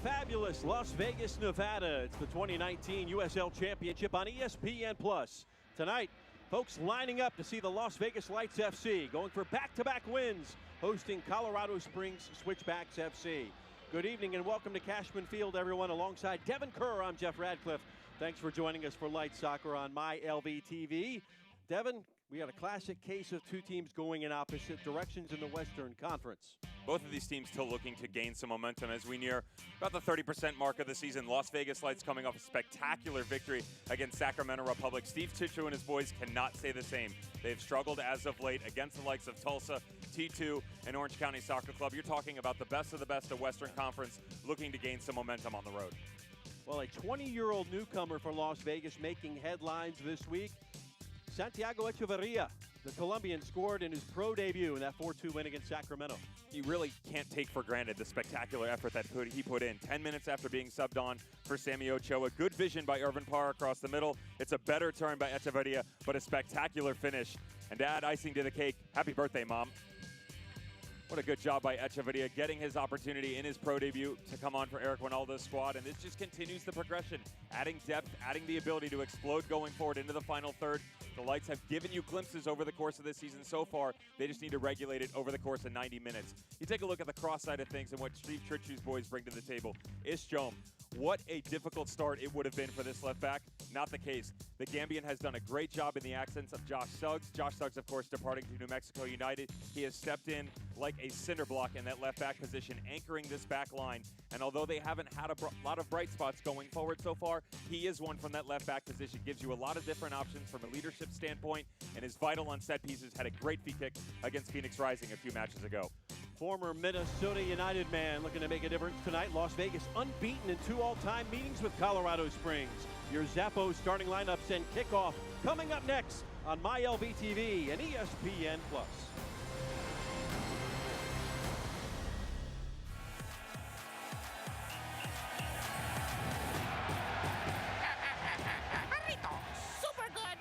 fabulous Las Vegas, Nevada. It's the 2019 USL Championship on ESPN+. Tonight, folks lining up to see the Las Vegas Lights FC going for back-to-back wins, hosting Colorado Springs Switchbacks FC. Good evening and welcome to Cashman Field, everyone. Alongside Devin Kerr, I'm Jeff Radcliffe. Thanks for joining us for Light Soccer on MyLVTV. Devin, we got a classic case of two teams going in opposite directions in the Western Conference. Both of these teams still looking to gain some momentum as we near about the 30% mark of the season. Las Vegas Lights coming off a spectacular victory against Sacramento Republic. Steve Tichu and his boys cannot say the same. They've struggled as of late against the likes of Tulsa, T2, and Orange County Soccer Club. You're talking about the best of Western Conference looking to gain some momentum on the road. Well, a 20-year-old newcomer for Las Vegas making headlines this week. Santiago Echeverria, the Colombian, scored in his pro debut in that 4-2 win against Sacramento. You really can't take for granted the spectacular effort that he put in. 10 minutes after being subbed on for Sammy Ochoa. Good vision by Irvin Parr across the middle. It's a better turn by Echeverria, but a spectacular finish. And to add icing to the cake, happy birthday, Mom. What a good job by Echeverria, getting his opportunity in his pro debut to come on for Eric Winaldo's squad. And this just continues the progression, adding depth, adding the ability to explode going forward into the final third. The Lights have given you glimpses over the course of this season so far. They just need to regulate it over the course of 90 minutes. You take a look at the cross side of things and what Steve Tichu's boys bring to the table. Ishjom, what a difficult start it would have been for this left back. Not the case. The Gambian has done a great job in the accents of Josh Suggs. Josh Suggs, of course, departing to New Mexico United. He has stepped in like a cinder block in that left back position, anchoring this back line. And although they haven't had a lot of bright spots going forward so far, he is one from that left back position. Gives you a lot of different options from a leadership standpoint, and is vital on set pieces. Had a great free kick against Phoenix Rising a few matches ago. Former Minnesota United man looking to make a difference tonight. Las Vegas unbeaten in 2 all-time meetings with Colorado Springs. Your Zappos starting lineups and kickoff coming up next on MyLVTV and ESPN+. Super good.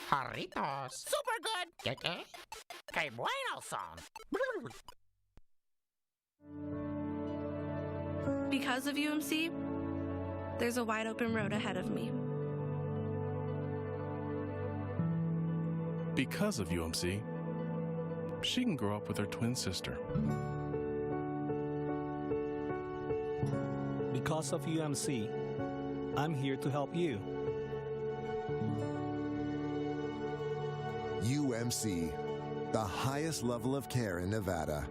Jarritos. Super good. Que bueno son. Because of UMC, there's a wide open road ahead of me. Because of UMC, she can grow up with her twin sister. Because of UMC, I'm here to help you. UMC, the highest level of care in Nevada.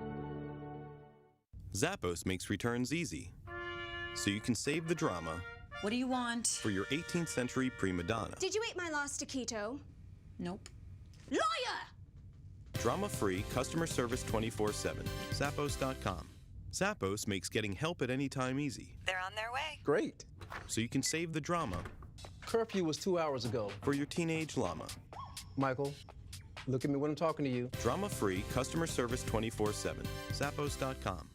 Zappos makes returns easy, so you can save the drama. What do you want? For your 18th century prima donna. Did you eat my lost taquito? Nope. Lawyer! Drama-free customer service 24/7. Zappos.com. Zappos makes getting help at any time easy. They're on their way. Great. So you can save the drama. Curfew was 2 hours ago. For your teenage llama. Michael, look at me when I'm talking to you. Drama-free customer service 24/7. Zappos.com.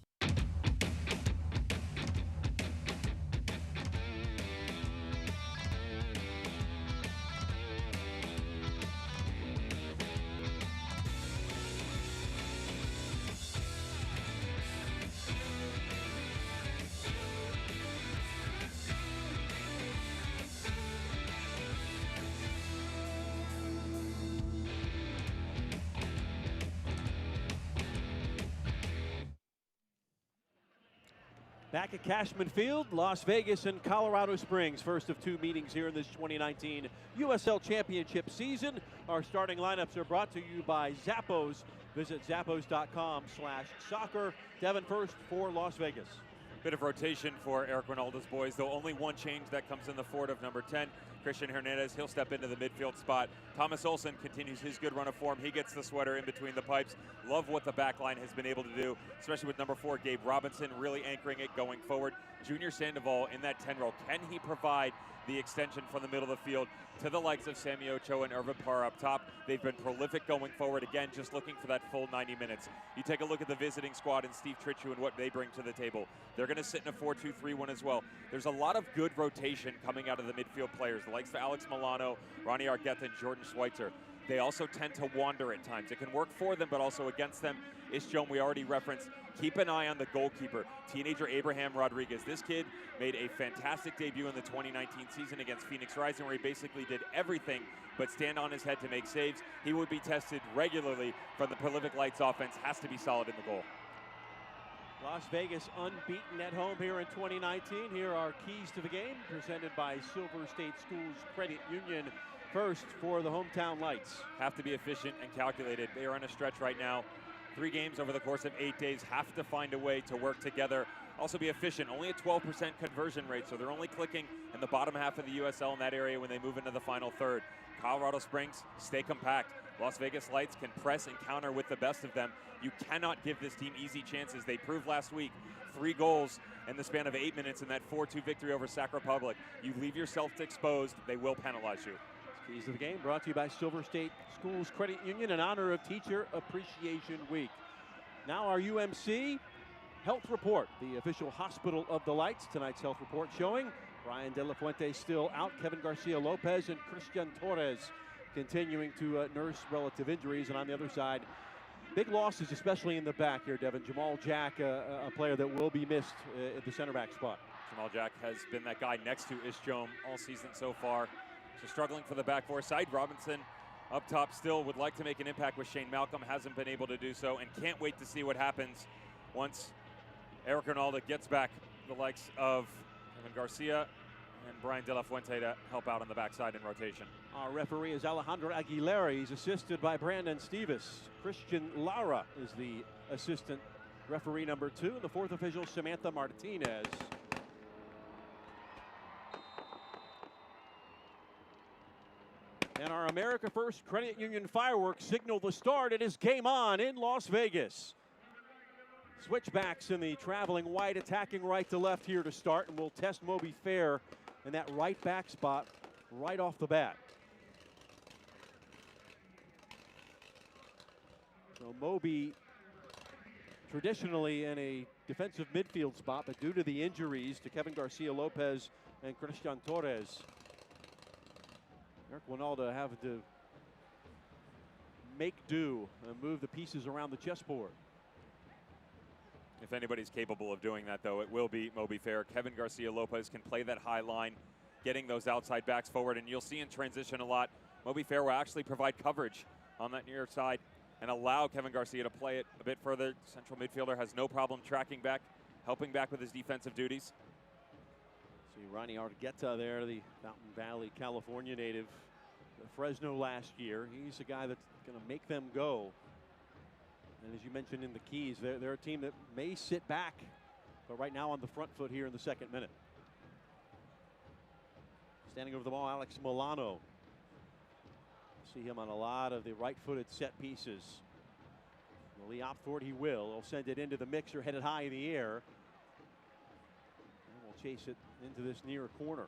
Back at Cashman Field, Las Vegas and Colorado Springs. First of 2 meetings here in this 2019 USL Championship season. Our starting lineups are brought to you by Zappos. Visit zappos.com/soccer. Devin first for Las Vegas. Bit of rotation for Eric Winaldo's boys, though only one change that comes in the forward of number 10. Christian Hernandez, he'll step into the midfield spot. Thomas Olsen continues his good run of form. He gets the sweater in between the pipes. Love what the back line has been able to do, especially with number 4, Gabe Robinson, really anchoring it going forward. Junior Sandoval in that 10 role. Can he provide the extension from the middle of the field to the likes of Sammy Ochoa and Irvin Parra up top? They've been prolific going forward. Again, just looking for that full 90 minutes. You take a look at the visiting squad and Steve Tritchu and what they bring to the table. They're going to sit in a 4-2-3-1 as well. There's a lot of good rotation coming out of the midfield players, the likes of Alex Milano, Ronnie Argueta, and Jordan Schweitzer. They also tend to wander at times. It can work for them, but also against them. Ishjom, we already referenced. Keep an eye on the goalkeeper, teenager Abraham Rodriguez. This kid made a fantastic debut in the 2019 season against Phoenix Rising, where he basically did everything but stand on his head to make saves. He would be tested regularly from the prolific Lights offense. Has to be solid in the goal. Las Vegas unbeaten at home here in 2019. Here are keys to the game, presented by Silver State Schools Credit Union. First for the hometown Lights. Have to be efficient and calculated. They are on a stretch right now. 3 games over the course of 8 days. Have to find a way to work together. Also be efficient. Only a 12% conversion rate, so they're only clicking in the bottom half of the USL in that area when they move into the final third. Colorado Springs, stay compact. Las Vegas Lights can press and counter with the best of them. You cannot give this team easy chances. They proved last week. 3 goals in the span of 8 minutes in that 4-2 victory over Sac Republic. You leave yourself exposed, they will penalize you. Keys to the game brought to you by Silver State Schools Credit Union in honor of Teacher Appreciation Week. Now our UMC Health Report, the official hospital of the Lights. Tonight's health report showing Brian De La Fuente still out, Kevin Garcia Lopez and Christian Torres continuing to nurse relative injuries. And on the other side, big losses, especially in the back here, Devin. Jamal Jack, a player that will be missed at the center back spot. Jamal Jack has been that guy next to Ishjom all season so far. So struggling for the back four side. Robinson up top still would like to make an impact with Shane Malcolm. Hasn't been able to do so, and can't wait to see what happens once Eric Ronaldo gets back the likes of Kevin Garcia and Brian De La Fuente to help out on the backside in rotation. Our referee is Alejandro Aguilera. He's assisted by Brandon Stevis. Christian Lara is the assistant referee number 2. The 4th official, Samantha Martinez. And our America First Credit Union fireworks signal the start. It is game on in Las Vegas. Switchbacks in the traveling white, attacking right to left here to start, and we'll test Moby Fair in that right back spot right off the bat. So Moby traditionally in a defensive midfield spot, but due to the injuries to Kevin Garcia Lopez and Christian Torres, Eric Winalda having to make do and move the pieces around the chessboard. If anybody's capable of doing that, though, it will be Moby Fair. Kevin Garcia Lopez can play that high line, getting those outside backs forward, and you'll see in transition a lot. Moby Fair will actually provide coverage on that near side and allow Kevin Garcia to play it a bit further. Central midfielder has no problem tracking back, helping back with his defensive duties. See Ronnie Argueta there, the Fountain Valley, California native, Fresno last year. He's a guy that's going to make them go. And as you mentioned in the keys, they're a team that may sit back, but right now on the front foot here in the 2nd minute. Standing over the ball, Alex Milano. See him on a lot of the right-footed set pieces. Will he opt for it? He will. He'll send it into the mixer, headed high in the air. And we'll chase it into this near corner.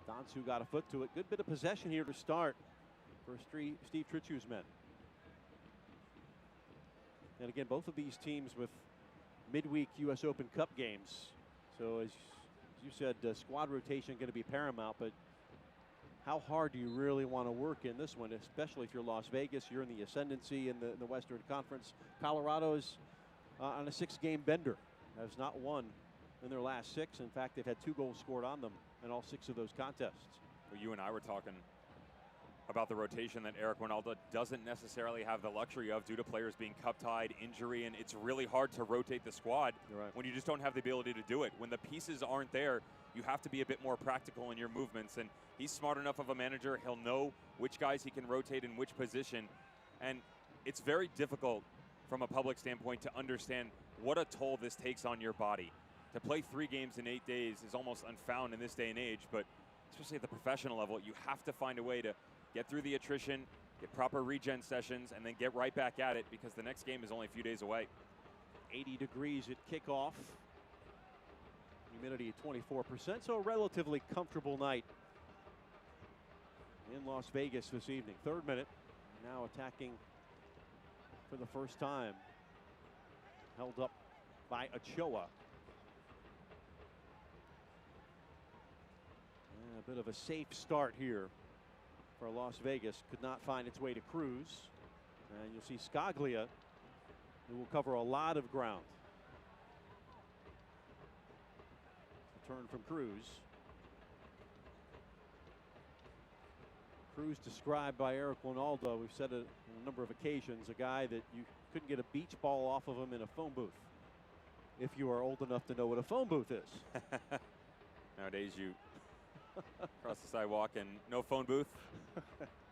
Donsu got a foot to it. Good bit of possession here to start for Steve Tritchu's men. And again, both of these teams with midweek U.S. Open Cup games. So as you said, squad rotation going to be paramount, but how hard do you really want to work in this one, especially if you're Las Vegas, you're in the ascendancy in the Western Conference. Colorado's on a 6-game bender, has not won in their last 6. In fact, they've had 2 goals scored on them in all 6 of those contests. Well, you and I were talking about the rotation that Eric Winalda doesn't necessarily have the luxury of due to players being cup-tied, injury, and it's really hard to rotate the squad when you just don't have the ability to do it. When the pieces aren't there, you have to be a bit more practical in your movements, and he's smart enough of a manager. He'll know which guys he can rotate in which position, and it's very difficult from a public standpoint to understand what a toll this takes on your body. To play 3 games in 8 days is almost unfound in this day and age, but especially at the professional level, you have to find a way to get through the attrition, get proper regen sessions, and then get right back at it because the next game is only a few days away. 80 degrees at kickoff. Humidity at 24%, so a relatively comfortable night in Las Vegas this evening. 3rd minute, now attacking for the first time. Held up by Ochoa. And a bit of a safe start here for Las Vegas. Could not find its way to Cruz. And you'll see Scaglia, who will cover a lot of ground. Return from Cruz. Cruz described by Eric Winaldo, we've said it on a number of occasions, a guy that you couldn't get a beach ball off of him in a phone booth. If you are old enough to know what a phone booth is. Nowadays you cross the sidewalk and no phone booth.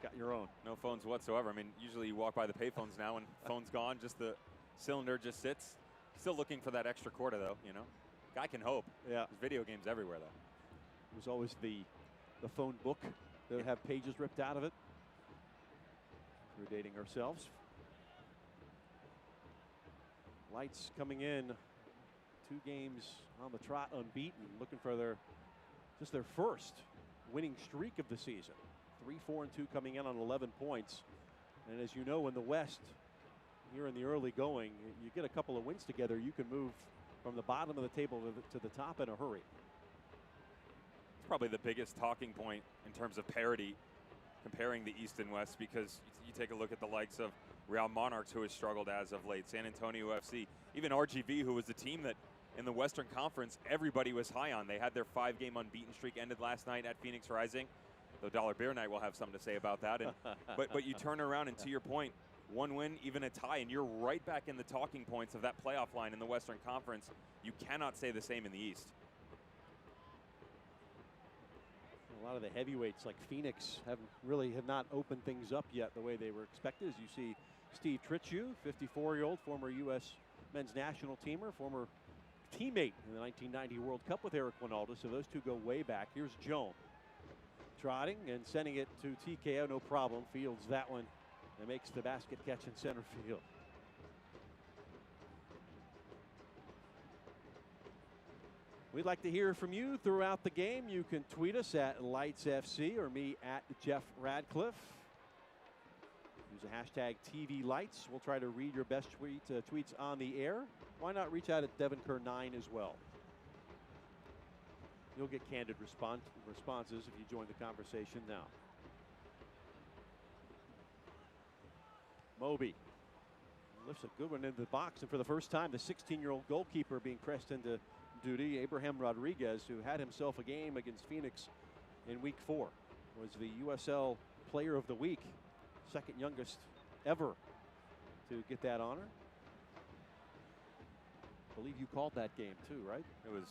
Got your own. No phones whatsoever. I mean, usually you walk by the payphones now and phone's gone, just the cylinder just sits. Still looking for that extra quarter though, you know. Guy can hope. Yeah. There's video games everywhere though. It was always the phone book that would have pages ripped out of it. We're dating ourselves. Lights coming in. 2 games on the trot, unbeaten, looking for their first winning streak of the season. 3-4-2 coming in on 11 points. And as you know, in the West, here in the early going, you get a couple of wins together, you can move from the bottom of the table to the top in a hurry. It's probably the biggest talking point in terms of parity, comparing the East and West, because you take a look at the likes of Real Monarchs, who has struggled as of late, San Antonio FC, even RGV, who was the team that in the Western Conference everybody was high on. They had their 5-game unbeaten streak ended last night at Phoenix Rising, though Dollar Beer Night will have something to say about that. And, but you turn around and to your point, 1 win, even a tie, and you're right back in the talking points of that playoff line in the Western Conference. You cannot say the same in the East. A lot of the heavyweights like Phoenix have not opened things up yet the way they were expected. As you see Steve Tritchu, 54-year-old, former U.S. men's national teamer, former teammate in the 1990 World Cup with Eric Winaldo, so those two go way back. Here's Joan trotting and sending it to TKO, no problem. Fields that one and makes the basket catch in center field. We'd like to hear from you throughout the game. You can tweet us at LightsFC or me at Jeff Radcliffe. Use the hashtag TVLights. We'll try to read your best tweets on the air. Why not reach out at DevinCurr9 as well? You'll get candid responses if you join the conversation now. Moby lifts a good one into the box, and for the first time, the 16-year-old goalkeeper being pressed into duty. Abraham Rodriguez, who had himself a game against Phoenix in week 4, was the USL Player of the Week, second youngest ever to get that honor. I believe you called that game too, right? It was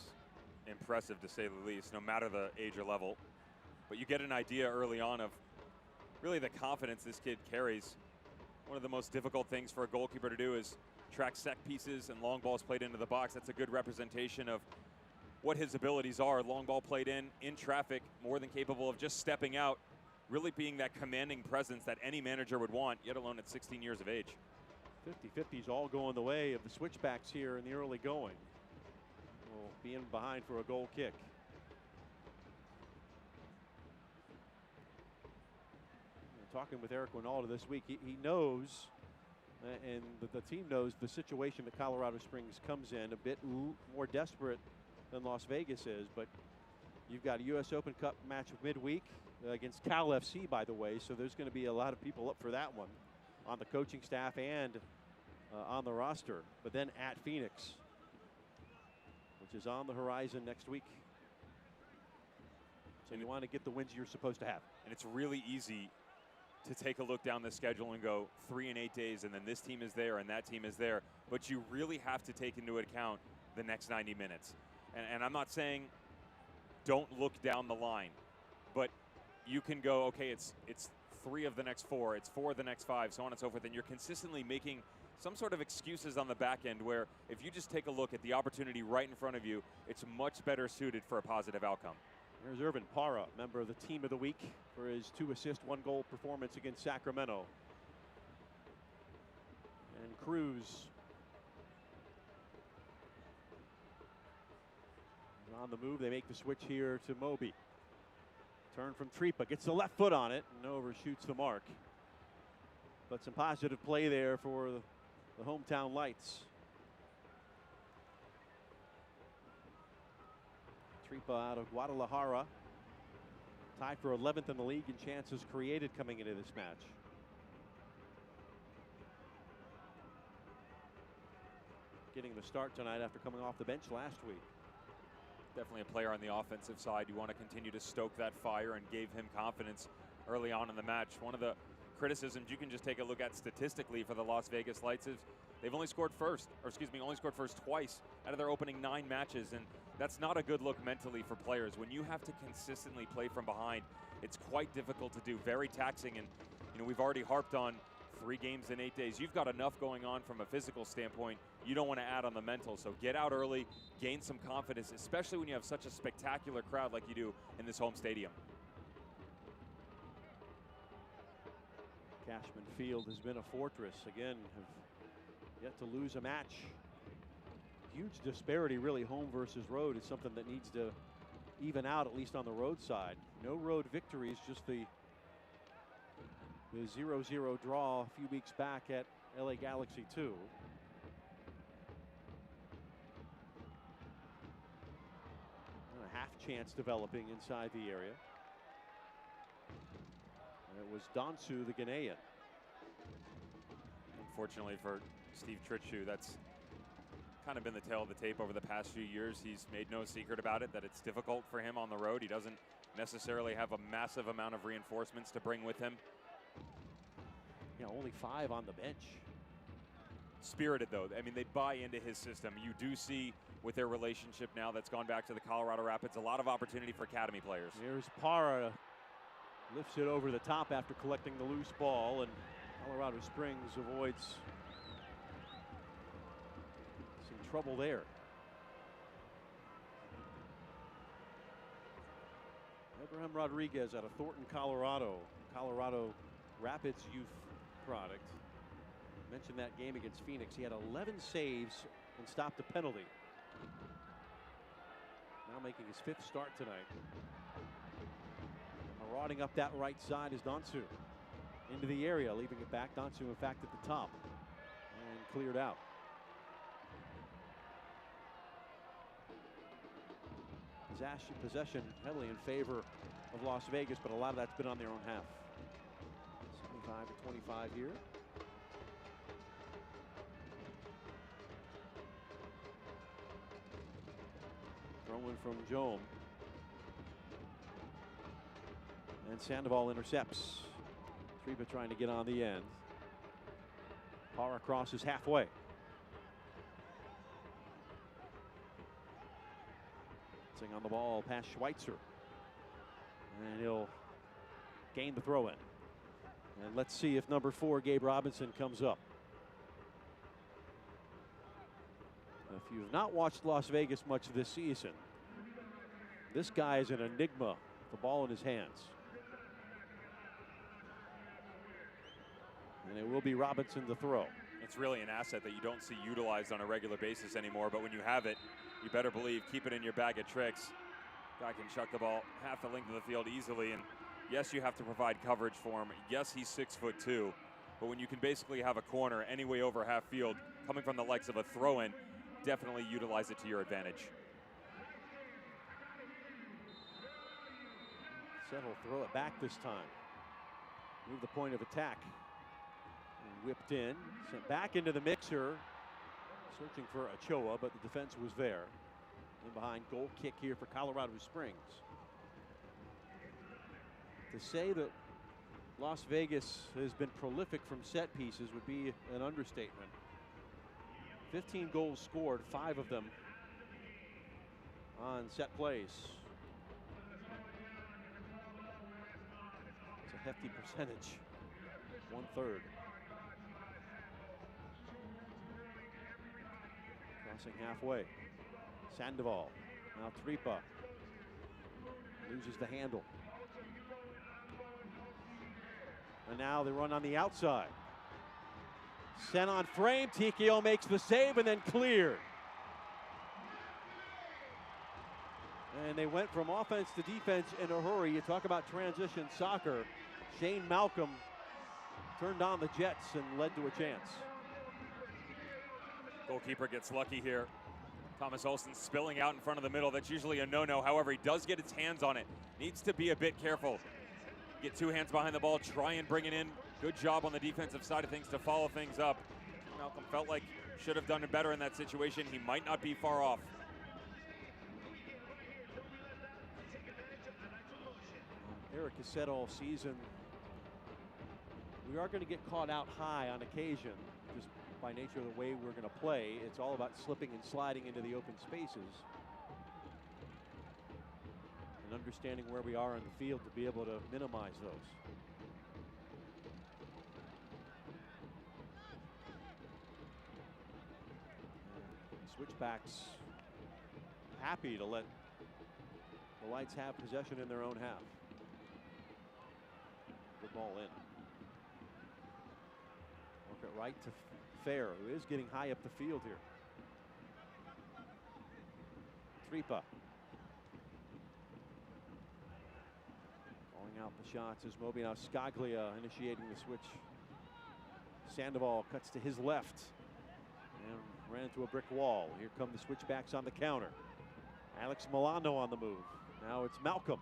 impressive to say the least, no matter the age or level. But you get an idea early on of really the confidence this kid carries. One of the most difficult things for a goalkeeper to do is track set pieces and long balls played into the box. That's a good representation of what his abilities are. Long ball played in traffic, more than capable of just stepping out, really being that commanding presence that any manager would want, yet alone at 16 years of age. 50-50s all going the way of the Switchbacks here in the early going. Will be in behind for a goal kick. Talking with Eric Winaldo this week, he knows, and the team knows, the situation that Colorado Springs comes in, a bit more desperate than Las Vegas is, but you've got a U.S. Open Cup match midweek against Cal FC, by the way, so there's going to be a lot of people up for that one on the coaching staff and on the roster, but then at Phoenix, which is on the horizon next week. So you want to get the wins you're supposed to have. And it's really easy to take a look down the schedule and go 3 in 8 days, and then this team is there and that team is there. But you really have to take into account the next 90 minutes. And I'm not saying don't look down the line, but you can go, okay, it's 3 of the next 4, it's 4 of the next 5, so on and so forth, and you're consistently making some sort of excuses on the back end where if you just take a look at the opportunity right in front of you, it's much better suited for a positive outcome. Here's Irvin Parra, member of the Team of the Week for his 2-assist, 1-goal performance against Sacramento. And Cruz on the move. They make the switch here to Moby. Turn from Tripa, gets the left foot on it and overshoots the mark. But some positive play there for the hometown Lights. Tripa out of Guadalajara, tied for 11th in the league in chances created coming into this match. Getting the start tonight after coming off the bench last week. Definitely a player on the offensive side. You want to continue to stoke that fire and gave him confidence early on in the match. One of the criticisms you can just take a look at statistically for the Las Vegas Lights is they've only scored first twice out of their opening 9 matches, and that's not a good look mentally for players. When you have to consistently play from behind, it's quite difficult to do, very taxing, and we've already harped on 3 games in 8 days. You've got enough going on from a physical standpoint. You don't want to add on the mental, so get out early, gain some confidence, especially when you have such a spectacular crowd like you do in this home stadium. Cashman Field has been a fortress. Again, have yet to lose a match. Huge disparity, really, home versus road is something that needs to even out, at least on the road side. No road victories, just the 0-0 draw a few weeks back at LA Galaxy 2. And a half chance developing inside the area. And it was Donsu, the Ghanaian. Unfortunately for Steve Trittschuh, that's kind of been the tale of the tape over the past few years. He's made no secret about it, that it's difficult for him on the road. He doesn't necessarily have a massive amount of reinforcements to bring with him. Yeah, only 5 on the bench. Spirited, though. I mean, they buy into his system. You do see with their relationship now that's gone back to the Colorado Rapids, a lot of opportunity for academy players. Here's Parra, lifts it over the top after collecting the loose ball, and Colorado Springs avoids some trouble there. Abraham Rodriguez out of Thornton, Colorado Rapids youth product. Mentioned that game against Phoenix. He had 11 saves and stopped a penalty. Now making his 5th start tonight. Marauding up that right side is Donsu. Into the area, leaving it back. Donsu, in fact, at the top. And cleared out. Possession heavily in favor of Las Vegas, but a lot of that's been on their own half. 75 to 25 here. Throwing from Jome. And Sandoval intercepts. Tripa trying to get on the end. Parra crosses halfway. Sing on the ball past Schweitzer. And he'll gain the throw in. And let's see if number 4, Gabe Robinson, comes up. If you've not watched Las Vegas much this season, this guy is an enigma with the ball in his hands. And it will be Robinson to throw. It's really an asset that you don't see utilized on a regular basis anymore, but when you have it, you better believe, keep it in your bag of tricks. Guy can chuck the ball half the length of the field easily, and yes, you have to provide coverage for him. Yes, he's 6'2", but when you can basically have a corner any way over half field coming from the likes of a throw-in, definitely utilize it to your advantage. Said he'll throw it back this time. Move the point of attack. And whipped in, sent back into the mixer. Searching for Ochoa, but the defense was there. In behind, goal kick here for Colorado Springs. To say that Las Vegas has been prolific from set pieces would be an understatement. 15 goals scored, 5 of them on set plays. It's a hefty percentage, 1/3. Crossing halfway. Sandoval. Now Tripa. Loses the handle. And now they run on the outside. Sent on frame. TKO makes the save and then cleared. And they went from offense to defense in a hurry. You talk about transition soccer. Shane Malcolm turned on the Jets and led to a chance. Goalkeeper gets lucky here. Thomas Olsen spilling out in front of the middle. That's usually a no-no. However, he does get his hands on it. Needs to be a bit careful. Get two hands behind the ball, try and bring it in. Good job on the defensive side of things to follow things up. Malcolm felt like should have done it better in that situation. He might not be far off. Eric has said all season, we are going to get caught out high on occasion, just by nature of the way we're going to play. It's all about slipping and sliding into the open spaces and understanding where we are in the field to be able to minimize those. Switchbacks happy to let the Lights have possession in their own half. Good ball in. Work it right to Fair, who is getting high up the field here. Tripa. Calling out the shots as Moby. Now Scaglia initiating the switch. Sandoval cuts to his left and ran into a brick wall. Here come the Switchbacks on the counter. Alex Milano on the move. Now it's Malcolm.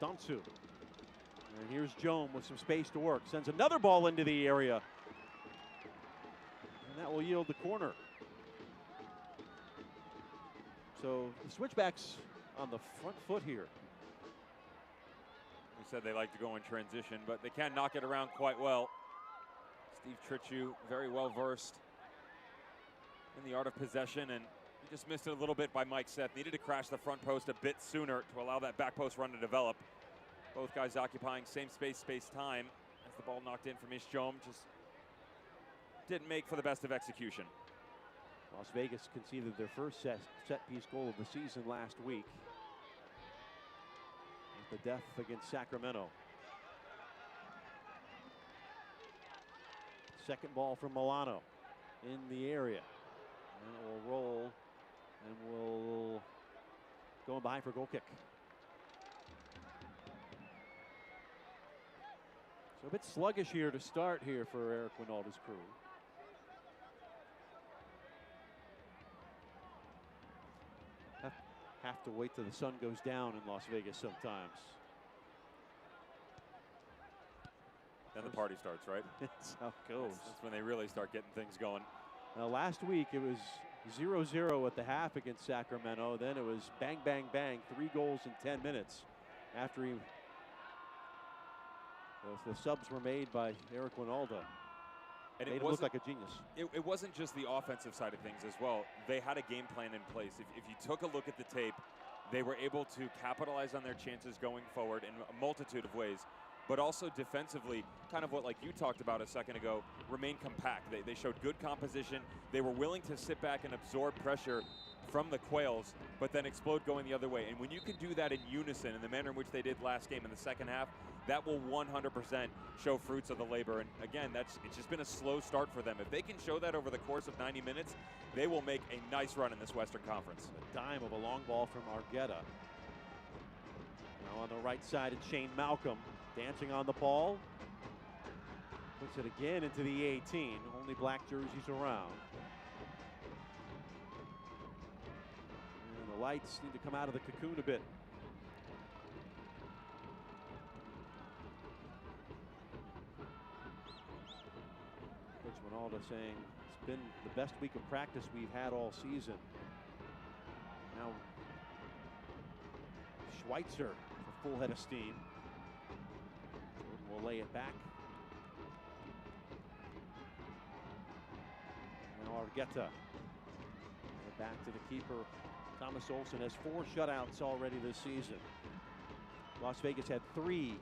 Donsu. And here's Joan with some space to work. Sends another ball into the area. And that will yield the corner. So the Switchbacks on the front foot here. We said they like to go in transition, but they can knock it around quite well. Steve Trichu, very well versed in the art of possession, and he just missed it a little bit by Mike Seth. Needed to crash the front post a bit sooner to allow that back post run to develop. Both guys occupying same space, time. As the ball knocked in from Ishjom, just didn't make for the best of execution. Las Vegas conceded their first set-piece goal of the season last week. With the death against Sacramento. Second ball from Milano in the area. And it will roll and will go in behind for a goal kick. So a bit sluggish here to start here for Eric Winalda's crew. Have to wait till the sun goes down in Las Vegas sometimes. Then the party starts, right? That's how it goes. That's when they really start getting things going. Now last week it was 0-0 at the half against Sacramento. Then it was bang, bang, bang, 3 goals in 10 minutes after the subs were made by Eric Winalda. And made it look like a genius. It wasn't just the offensive side of things as well. They had a game plan in place. If you took a look at the tape, they were able to capitalize on their chances going forward in a multitude of ways. But also defensively, kind of what like you talked about a second ago, remain compact. They showed good composition. They were willing to sit back and absorb pressure from the Quails, but then explode going the other way. And when you can do that in unison in the manner in which they did last game in the second half, that will 100% show fruits of the labor. And again, it's just been a slow start for them. If they can show that over the course of 90 minutes, they will make a nice run in this Western Conference. A dime of a long ball from Argueta. Now on the right side, it's Shane Malcolm dancing on the ball. Puts it again into the 18. Only black jerseys around. And the Lights need to come out of the cocoon a bit. Coach Winalda saying it's been the best week of practice we've had all season. Now Schweitzer with a full head of steam. Will lay it back. Now Argueta. Back to the keeper. Thomas Olsen has 4 shutouts already this season. Las Vegas had 3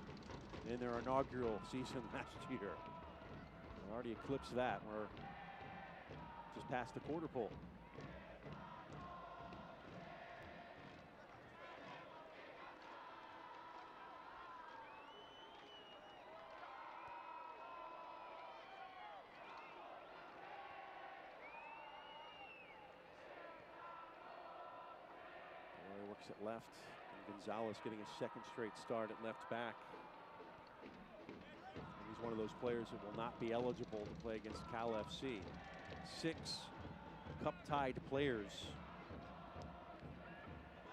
in their inaugural season last year. They already eclipsed that. We're just past the quarter pole. Roy works at left. And Gonzalez getting a second straight start at left back. He's one of those players that will not be eligible to play against Cal FC. 6 cup-tied players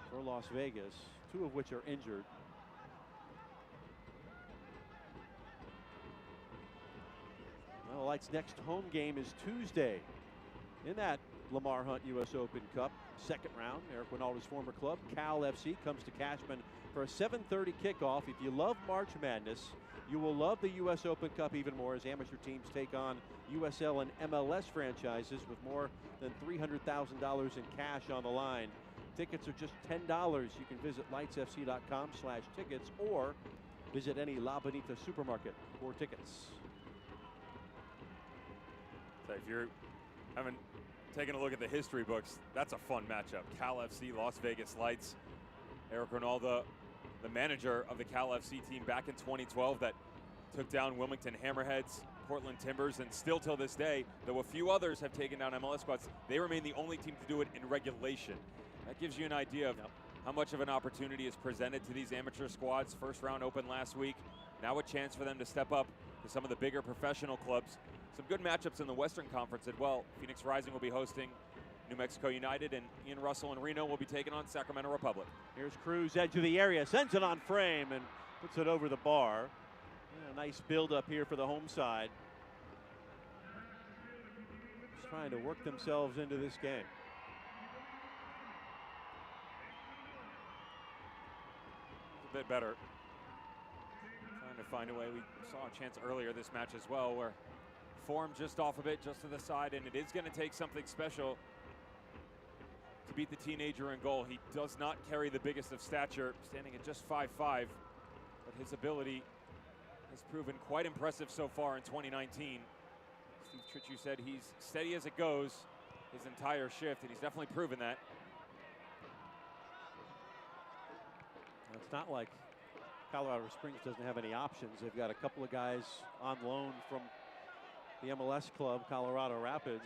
for Las Vegas, 2 of which are injured. Well, the Light's next home game is Tuesday in that Lamar Hunt U.S. Open Cup. Second round, Eric Winalda's former club, Cal FC, comes to Cashman for a 7:30 kickoff. If you love March Madness, you will love the U.S. Open Cup even more as amateur teams take on USL and MLS franchises with more than $300,000 in cash on the line. Tickets are just $10. You can visit lightsfc.com/tickets or visit any La Bonita supermarket for tickets. So if you're taking a look at the history books, that's a fun matchup. Cal FC, Las Vegas Lights. Eric Ronaldo, the manager of the Cal FC team back in 2012 that took down Wilmington Hammerheads, Portland Timbers, and still till this day, though a few others have taken down MLS squads, they remain the only team to do it in regulation. That gives you an idea of how much of an opportunity is presented to these amateur squads. First round open last week. Now a chance for them to step up to some of the bigger professional clubs. Some good matchups in the Western Conference as well. Phoenix Rising will be hosting New Mexico United, and Ian Russell and Reno will be taking on Sacramento Republic. Here's Cruz, edge of the area, sends it on frame and puts it over the bar. Yeah, nice build up here for the home side. Just trying to work themselves into this game. A bit better. Trying to find a way. We saw a chance earlier this match as well where form just off a bit, just to the side, and it is going to take something special to beat the teenager in goal. He does not carry the biggest of stature, standing at just 5'5", but his ability has proven quite impressive so far in 2019. Steve Tritchu said he's steady as it goes his entire shift, and he's definitely proven that. It's not like Colorado Springs doesn't have any options. They've got a couple of guys on loan from the MLS club, Colorado Rapids.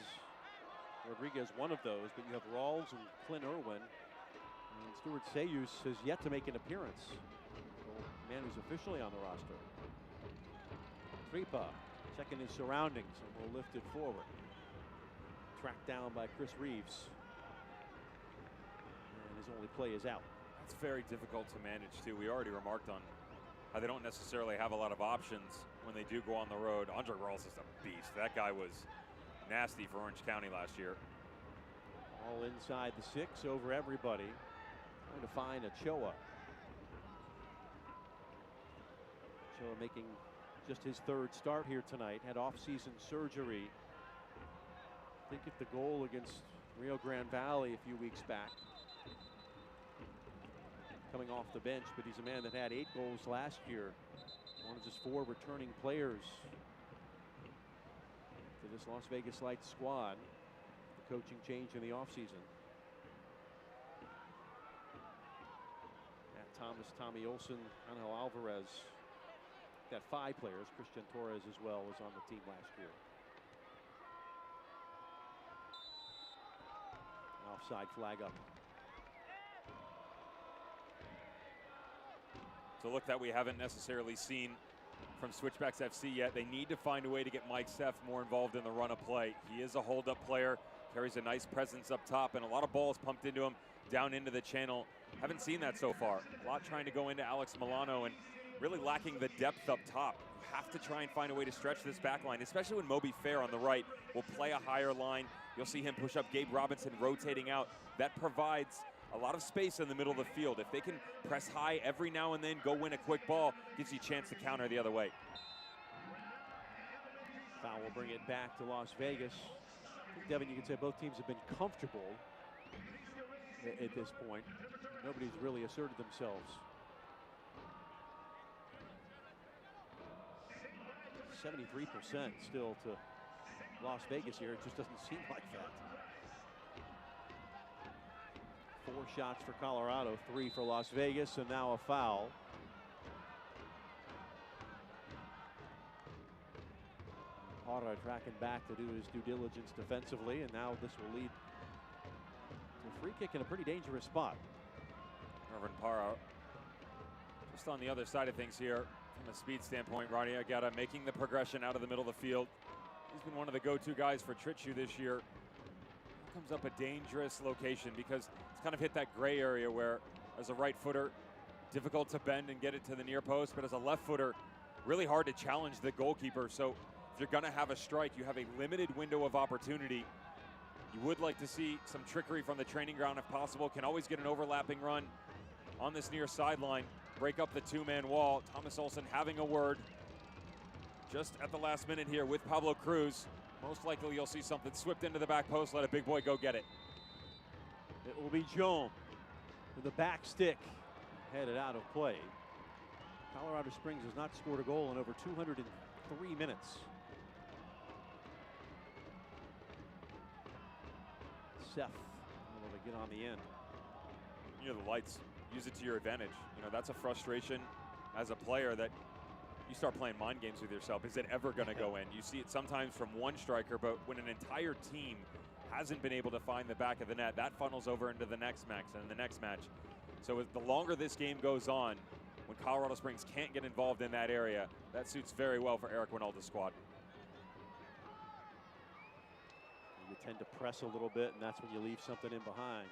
Rodriguez, one of those, but you have Rawls and Clint Irwin. And Stuart Sayus has yet to make an appearance. The man who's officially on the roster. Tripa checking his surroundings and will lift it forward. Tracked down by Chris Reeves. And his only play is out. It's very difficult to manage too. We already remarked on how they don't necessarily have a lot of options when they do go on the road. Andre Rawls is a beast. That guy was nasty for Orange County last year. All inside the 6 over everybody. Trying to find Ochoa. Ochoa making just his 3rd start here tonight. Had off-season surgery. I think if the goal against Rio Grande Valley a few weeks back. Coming off the bench, but he's a man that had 8 goals last year. One of just 4 returning players to this Las Vegas Lights squad. The coaching change in the offseason. Matt Thomas, Tommy Olson, Angel Alvarez. Got 5 players. Christian Torres as well was on the team last year. An offside flag up. It's a look that we haven't necessarily seen from Switchbacks FC yet. They need to find a way to get Mike Seff more involved in the run of play. He is a hold-up player, carries a nice presence up top, and a lot of balls pumped into him down into the channel. Haven't seen that so far. A lot trying to go into Alex Milano and really lacking the depth up top. You have to try and find a way to stretch this back line, especially when Moby Fair on the right will play a higher line. You'll see him push up Gabe Robinson rotating out. That provides a lot of space in the middle of the field. If they can press high every now and then, go win a quick ball, gives you a chance to counter the other way. Foul will bring it back to Las Vegas. I think, Devin, you can say both teams have been comfortable at this point. Nobody's really asserted themselves. 73% still to Las Vegas here. It just doesn't seem like that. 4 shots for Colorado, 3 for Las Vegas, and now a foul. Parra tracking back to do his due diligence defensively, and now this will lead to a free kick in a pretty dangerous spot. Irvin Parra just on the other side of things here from a speed standpoint. Ronnie Agata making the progression out of the middle of the field. He's been one of the go-to guys for Tritschu this year. Here comes up a dangerous location because it's kind of hit that gray area where as a right footer, difficult to bend and get it to the near post, but as a left footer, really hard to challenge the goalkeeper. So if you're gonna have a strike, you have a limited window of opportunity. You would like to see some trickery from the training ground if possible. Can always get an overlapping run on this near sideline, break up the 2-man wall. Thomas Olsen having a word just at the last minute here with Pablo Cruz. Most likely you'll see something swept into the back post, let a big boy go get it. It will be Joam with the back stick headed out of play. Colorado Springs has not scored a goal in over 203 minutes. Seth able to get on the end. You know, the lights, use it to your advantage. You know, that's a frustration as a player that you start playing mind games with yourself. Is it ever going to go in? You see it sometimes from one striker, but when an entire team hasn't been able to find the back of the net, that funnels over into the next match and the next match. So the longer this game goes on, when Colorado Springs can't get involved in that area, that suits very well for Eric Winalda's squad. You tend to press a little bit, and that's when you leave something in behind.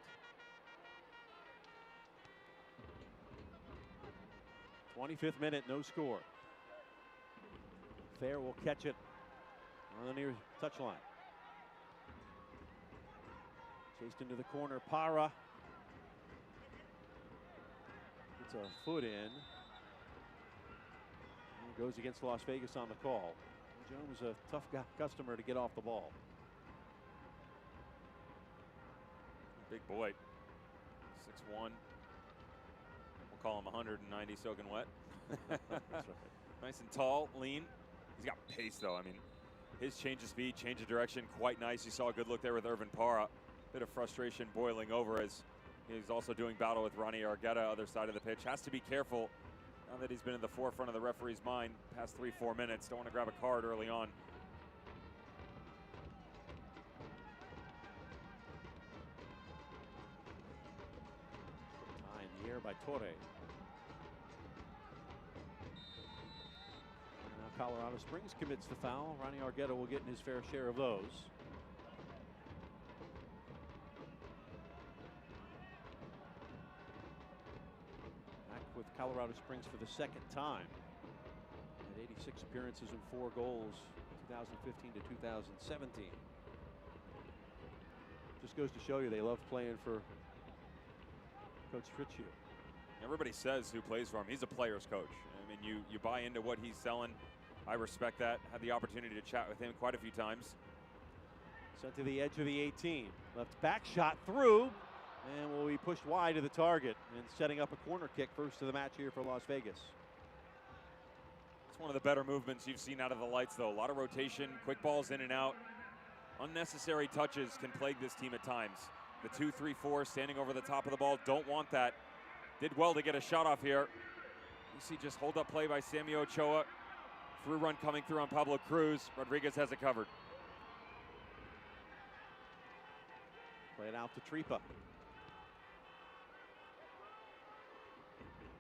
25th minute, no score. Fair will catch it on the near touchline. Chased into the corner, Parra. It's a foot in. And goes against Las Vegas on the call. Jones a tough customer to get off the ball. Big boy, 6'1". We'll call him 190 soaking wet. That's right. Nice and tall, lean. He's got pace though. I mean, his change of speed, change of direction, quite nice. You saw a good look there with Irvin Parra. Bit of frustration boiling over as he's also doing battle with Ronnie Argueta, other side of the pitch. Has to be careful now that he's been in the forefront of the referee's mind past 3-4 minutes. Don't want to grab a card early on. High in the air by Torre. Now Colorado Springs commits the foul. Ronnie Argueta will get in his fair share of those. With Colorado Springs for the second time. At 86 appearances and 4 goals, 2015 to 2017. Just goes to show you they love playing for Coach Tritschu. Everybody says who plays for him, he's a player's coach. I mean, you buy into what he's selling. I respect that. Had the opportunity to chat with him quite a few times. Sent to the edge of the 18. Left back shot through. And will be pushed wide to the target and setting up a corner kick first of the match here for Las Vegas. It's one of the better movements you've seen out of the lights, though. A lot of rotation, quick balls in and out. Unnecessary touches can plague this team at times. The 2-3-4 standing over the top of the ball, don't want that. Did well to get a shot off here. You see just hold up play by Sammy Ochoa. Through run coming through on Pablo Cruz. Rodriguez has it covered. Play it out to Tripa.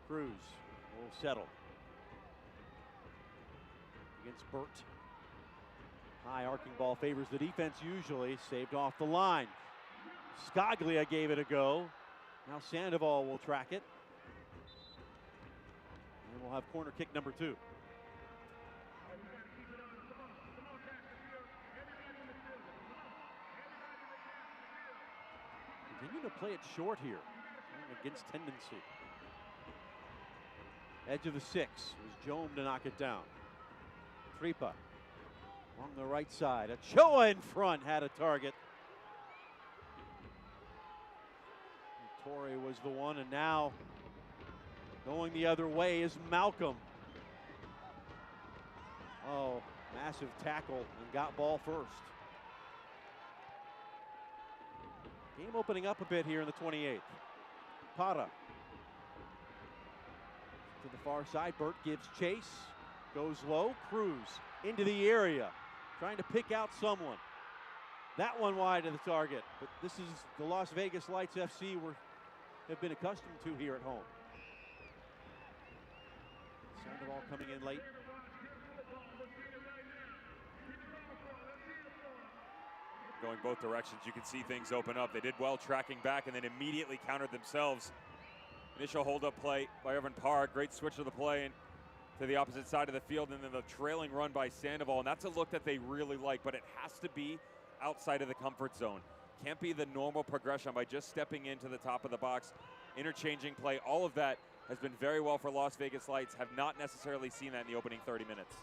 Cruz will settle against Burt. High arcing ball favors the defense usually. Saved off the line. Scaglia gave it a go. Now Sandoval will track it. And we'll have corner kick number 2. Continue to play it short here. Against tendency. Edge of the 6. It was Joam to knock it down. Tripa along the right side. Ochoa in front had a target. And Torre was the one, and now going the other way is Malcolm. Oh, Massive tackle and got ball first. Game opening up a bit here in the 28th. Para to the far side. Burt gives chase. Goes low. Cruz into the area. Trying to pick out someone. That one wide of the target. But this is the Las Vegas Lights FC have been accustomed to here at home. Sandoval coming in late. Going both directions, you can see things open up. They did well tracking back and then immediately countered themselves. Initial hold-up play by Irvin Parr, great switch of the play and to the opposite side of the field, and then the trailing run by Sandoval, and that's a look that they really like, but it has to be outside of the comfort zone. Can't be the normal progression by just stepping into the top of the box, interchanging play. All of that has been very well for Las Vegas Lights. Have not necessarily seen that in the opening 30 minutes.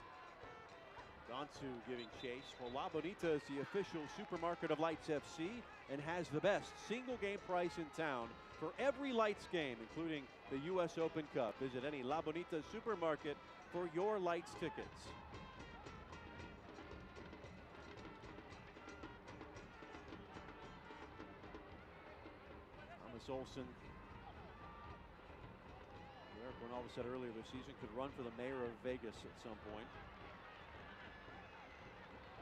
Gansu giving chase. Well, La Bonita is the official supermarket of Lights FC and has the best single game price in town for every Lights game, including the U.S. Open Cup. Visit any La Bonita supermarket for your Lights tickets. Thomas Olson. Eric Ronaldo said earlier this season could run for the mayor of Vegas at some point.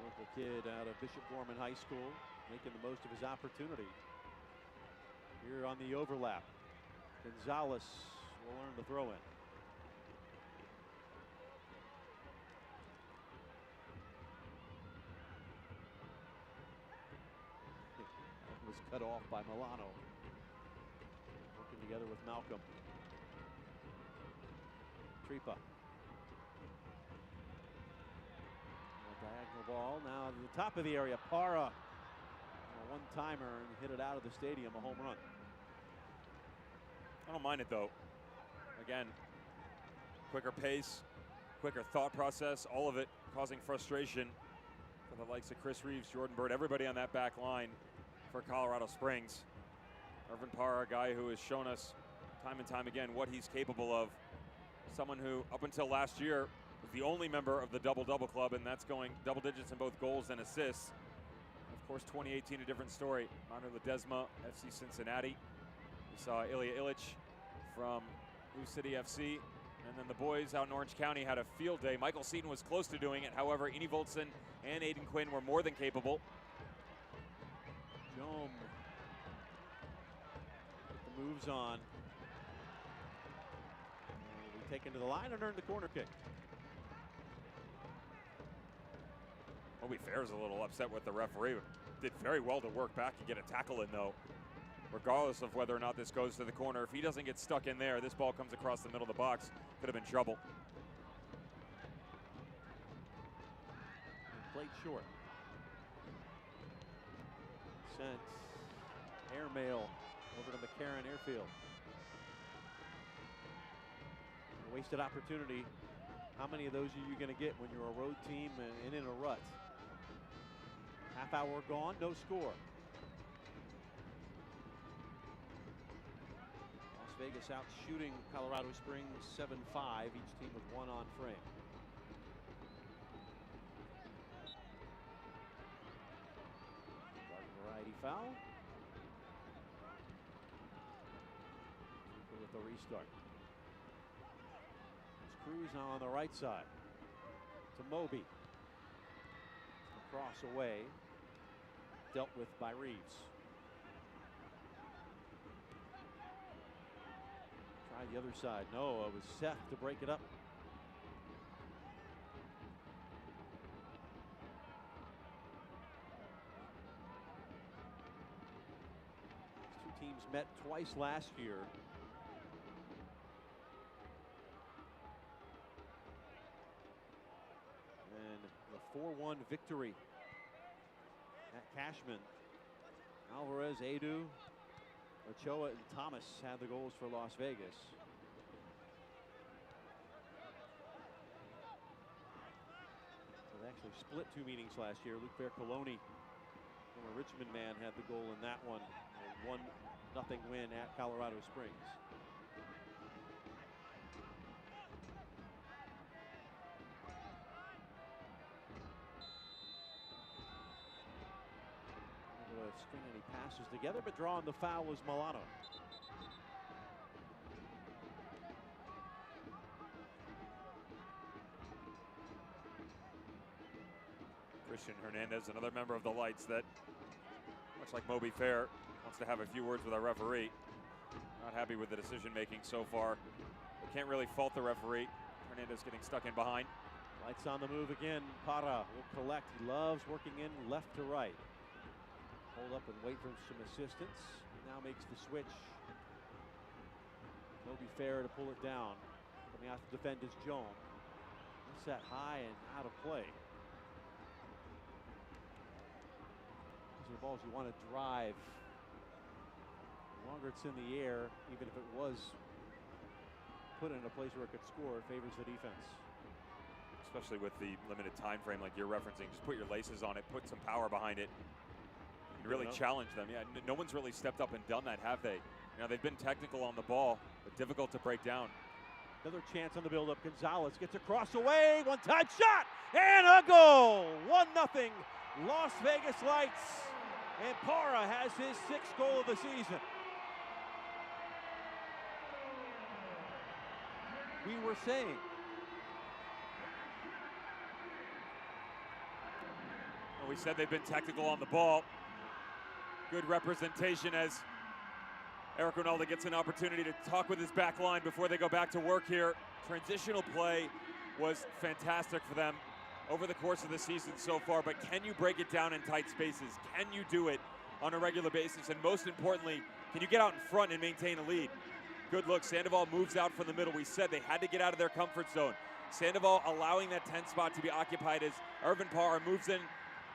Local kid out of Bishop Gorman High School, making the most of his opportunity. Here on the overlap, Gonzalez will learn the throw in. That was cut off by Milano. Working together with Malcolm. Tripa. Diagonal ball now to the top of the area. Para, a one-timer, and hit it out of the stadium, a home run. I don't mind it though. Again, quicker pace, quicker thought process, all of it causing frustration for the likes of Chris Reeves, Jordan Bird, everybody on that back line for Colorado Springs. Irvin Parr, a guy who has shown us time and time again what he's capable of. Someone who, up until last year, was the only member of the double-double club, and that's going double digits in both goals and assists. Of course, 2018, a different story. Manu Ledesma, FC Cincinnati. We saw Ilya Illich from Blue City FC. And then the boys out in Orange County had a field day. Michael Seaton was close to doing it. However, Eni Voltson and Aiden Quinn were more than capable. Jome put the moves on. Will be taken to the line and earn the corner kick. Moby Fair's a little upset with the referee. Did very well to work back and get a tackle in though. Regardless of whether or not this goes to the corner, if he doesn't get stuck in there, this ball comes across the middle of the box. Could have been trouble. Played short. Sent airmail over to McCarran Airfield. A wasted opportunity. How many of those are you going to get when you're a road team and in a rut? Half hour gone, no score. Las Vegas out shooting Colorado Springs 7-5, each team with one on frame. Garden variety foul. With the restart. It's Cruz now on the right side to Moby. Cross away, dealt with by Reeves. Try the other side. No, it was Seth to break it up. These two teams met twice last year. And the 4-1 victory at Cashman. Alvarez, Adu, Ochoa, and Thomas had the goals for Las Vegas. So they actually split two meetings last year. Luke Bercoloni, former Richmond man, had the goal in that one. A 1-0 win at Colorado Springs. passes together, but drawing the foul was Milano. Christian Hernandez, another member of the Lights that, much like Moby Fair, wants to have a few words with our referee. Not happy with the decision making so far. But can't really fault the referee. Hernandez getting stuck in behind. Lights on the move again. Para will collect. He loves working in left to right. Hold up and wait for some assistance. Now makes the switch. Moby Fair to pull it down. Coming out to defend is Joan. Set high and out of play. These are balls you want to drive. The longer it's in the air, even if it was put in a place where it could score, it favors the defense. Especially with the limited time frame like you're referencing. Just put your laces on it, put some power behind it, and really challenge them. Yeah, no one's really stepped up and done that, have they? You know, they've been technical on the ball, but difficult to break down. Another chance on the build-up. Gonzalez gets across away. One-time shot and a goal. 1-0 Las Vegas Lights. And Para has his 6th goal of the season. We were saying. Well, we said they've been technical on the ball. Good representation as Eric Ronaldo gets an opportunity to talk with his back line before they go back to work here. Transitional play was fantastic for them over the course of the season so far, but can you break it down in tight spaces? Can you do it on a regular basis? And most importantly, can you get out in front and maintain a lead? Good look, Sandoval moves out from the middle. We said they had to get out of their comfort zone. Sandoval allowing that 10 spot to be occupied as Irvin Parra moves in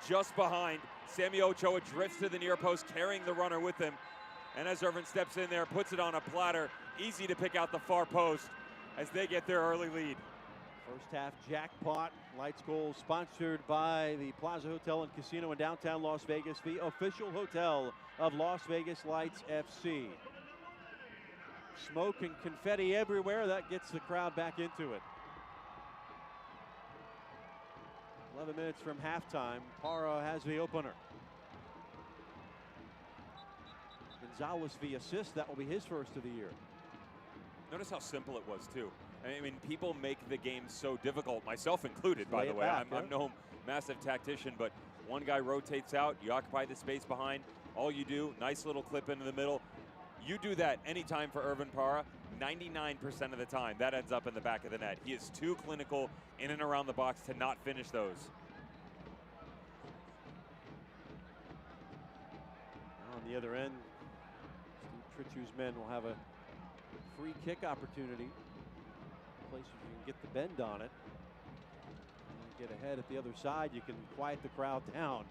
just behind. Sammy Ochoa drifts to the near post, carrying the runner with him. And as Irvin steps in there, puts it on a platter, easy to pick out the far post as they get their early lead. First half jackpot. Lights goal sponsored by the Plaza Hotel and Casino in downtown Las Vegas, the official hotel of Las Vegas Lights FC. Smoke and confetti everywhere. That gets the crowd back into it. 11 minutes from halftime. Para has the opener. Gonzalez the assist. That will be his first of the year. Notice how simple it was, too. I mean, people make the game so difficult, myself included, by the way. I'm no massive tactician, but one guy rotates out, you occupy the space behind. All you do, nice little clip into the middle. You do that anytime for Irvin Parra, 99% of the time, that ends up in the back of the net. He is too clinical in and around the box to not finish those. On the other end, Steve Tritchu's men will have a free kick opportunity. Place you can get the bend on it. And get ahead at the other side, you can quiet the crowd down.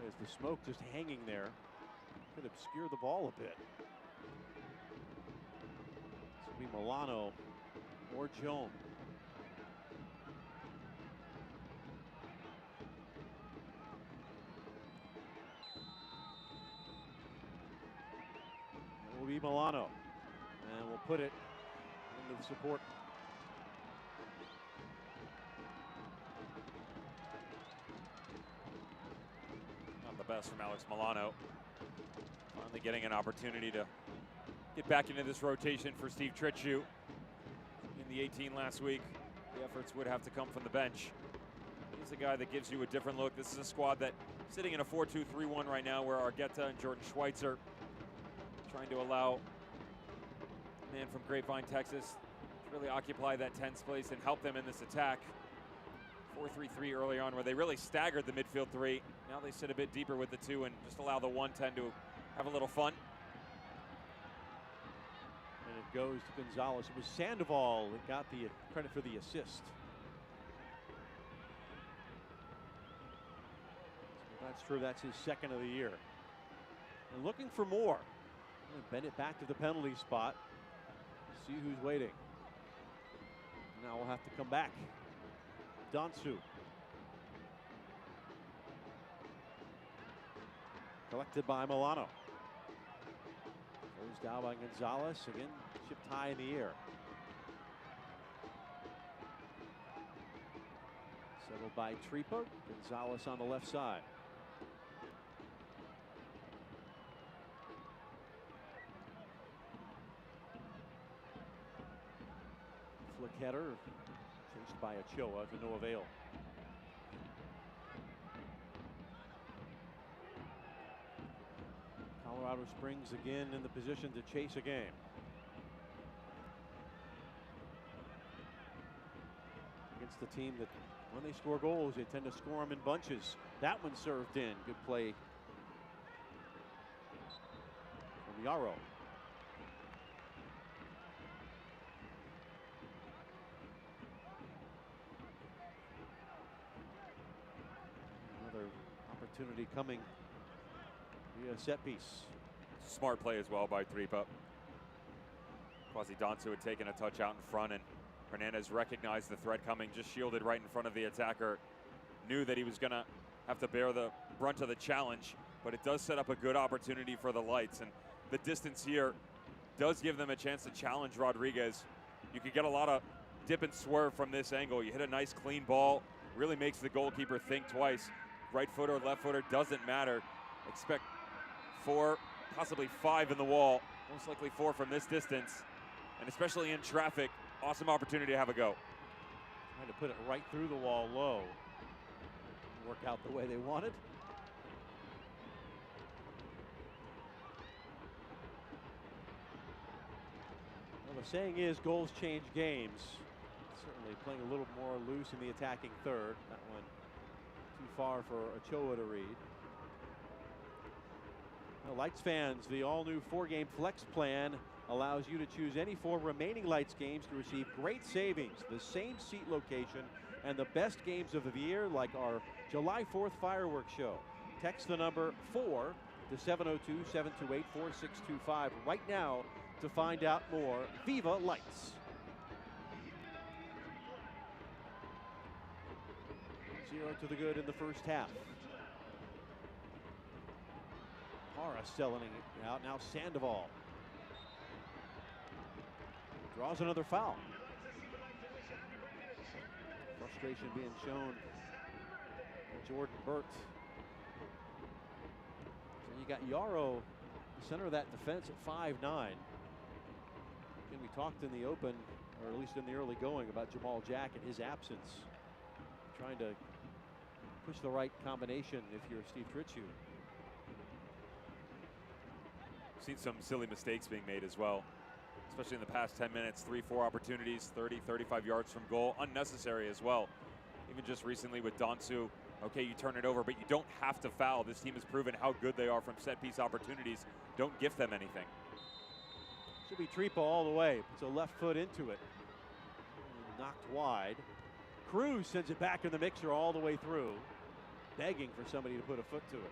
As the smoke just hanging there, could obscure the ball a bit. This will be Milano or Joan. It will be Milano. And we'll put it into the support. Not the best from Alex Milano. Finally getting an opportunity to get back into this rotation for Steve Tritchu. In the 18 last week, the efforts would have to come from the bench. He's a guy that gives you a different look. This is a squad that sitting in a 4-2-3-1 right now where Argueta and Jordan Schweitzer trying to allow a man from Grapevine, Texas to really occupy that 10th space and help them in this attack. 4-3-3 early on where they really staggered the midfield three. Now they sit a bit deeper with the two and just allow the 110 to have a little fun. And it goes to Gonzalez. It was Sandoval that got the credit for the assist. So that's true. That's his 2nd of the year. And looking for more. Bend it back to the penalty spot. See who's waiting. Now we'll have to come back. Donsu. Collected by Milano. Goes down by Gonzalez. Again, chipped high in the air. Settled by Tripa. Gonzalez on the left side. Slick header, chased by Ochoa to no avail. Colorado Springs again in the position to chase a game. Against the team that, when they score goals, they tend to score them in bunches. That one served in. Good play from Yarrow. Another opportunity coming via set piece. Smart play as well by Tripa. Quasi Dansu had taken a touch out in front, and Hernandez recognized the threat coming, just shielded right in front of the attacker. Knew that he was going to have to bear the brunt of the challenge, but it does set up a good opportunity for the Lights. And the distance here does give them a chance to challenge Rodriguez. You could get a lot of dip and swerve from this angle. You hit a nice clean ball, really makes the goalkeeper think twice. Right footer, left footer, doesn't matter. Expect 4, possibly 5 in the wall. Most likely 4 from this distance. And especially in traffic, awesome opportunity to have a go. Trying to put it right through the wall low. Didn't work out the way they wanted. Well, the saying is goals change games. Certainly playing a little more loose in the attacking third. That one too far for Ochoa to read. Now, Lights fans, the all-new 4-game flex plan allows you to choose any 4 remaining Lights games to receive great savings, the same seat location, and the best games of the year, like our July 4th fireworks show. Text the number 4 to 702-728-4625 right now to find out more. Viva Lights! 0 to the good in the first half. Parra selling it out. Now Sandoval draws another foul. Frustration being shown by Jordan Burt. So you got Yarrow, the center of that defense, at 5'9". Again, we talked in the open, or at least in the early going, about Jamal Jack and his absence. Trying to push the right combination if you're Steve Tritchu. Seen some silly mistakes being made as well, especially in the past 10 minutes. 3-4 opportunities, 30-35 yards from goal, unnecessary as well. Even just recently with Dansu, okay, you turn it over, but you don't have to foul. This team has proven how good they are from set piece opportunities. Don't gift them anything. Should be Tripa all the way. Puts a left foot into it. Knocked wide. Cruz sends it back in the mixer all the way through, begging for somebody to put a foot to it.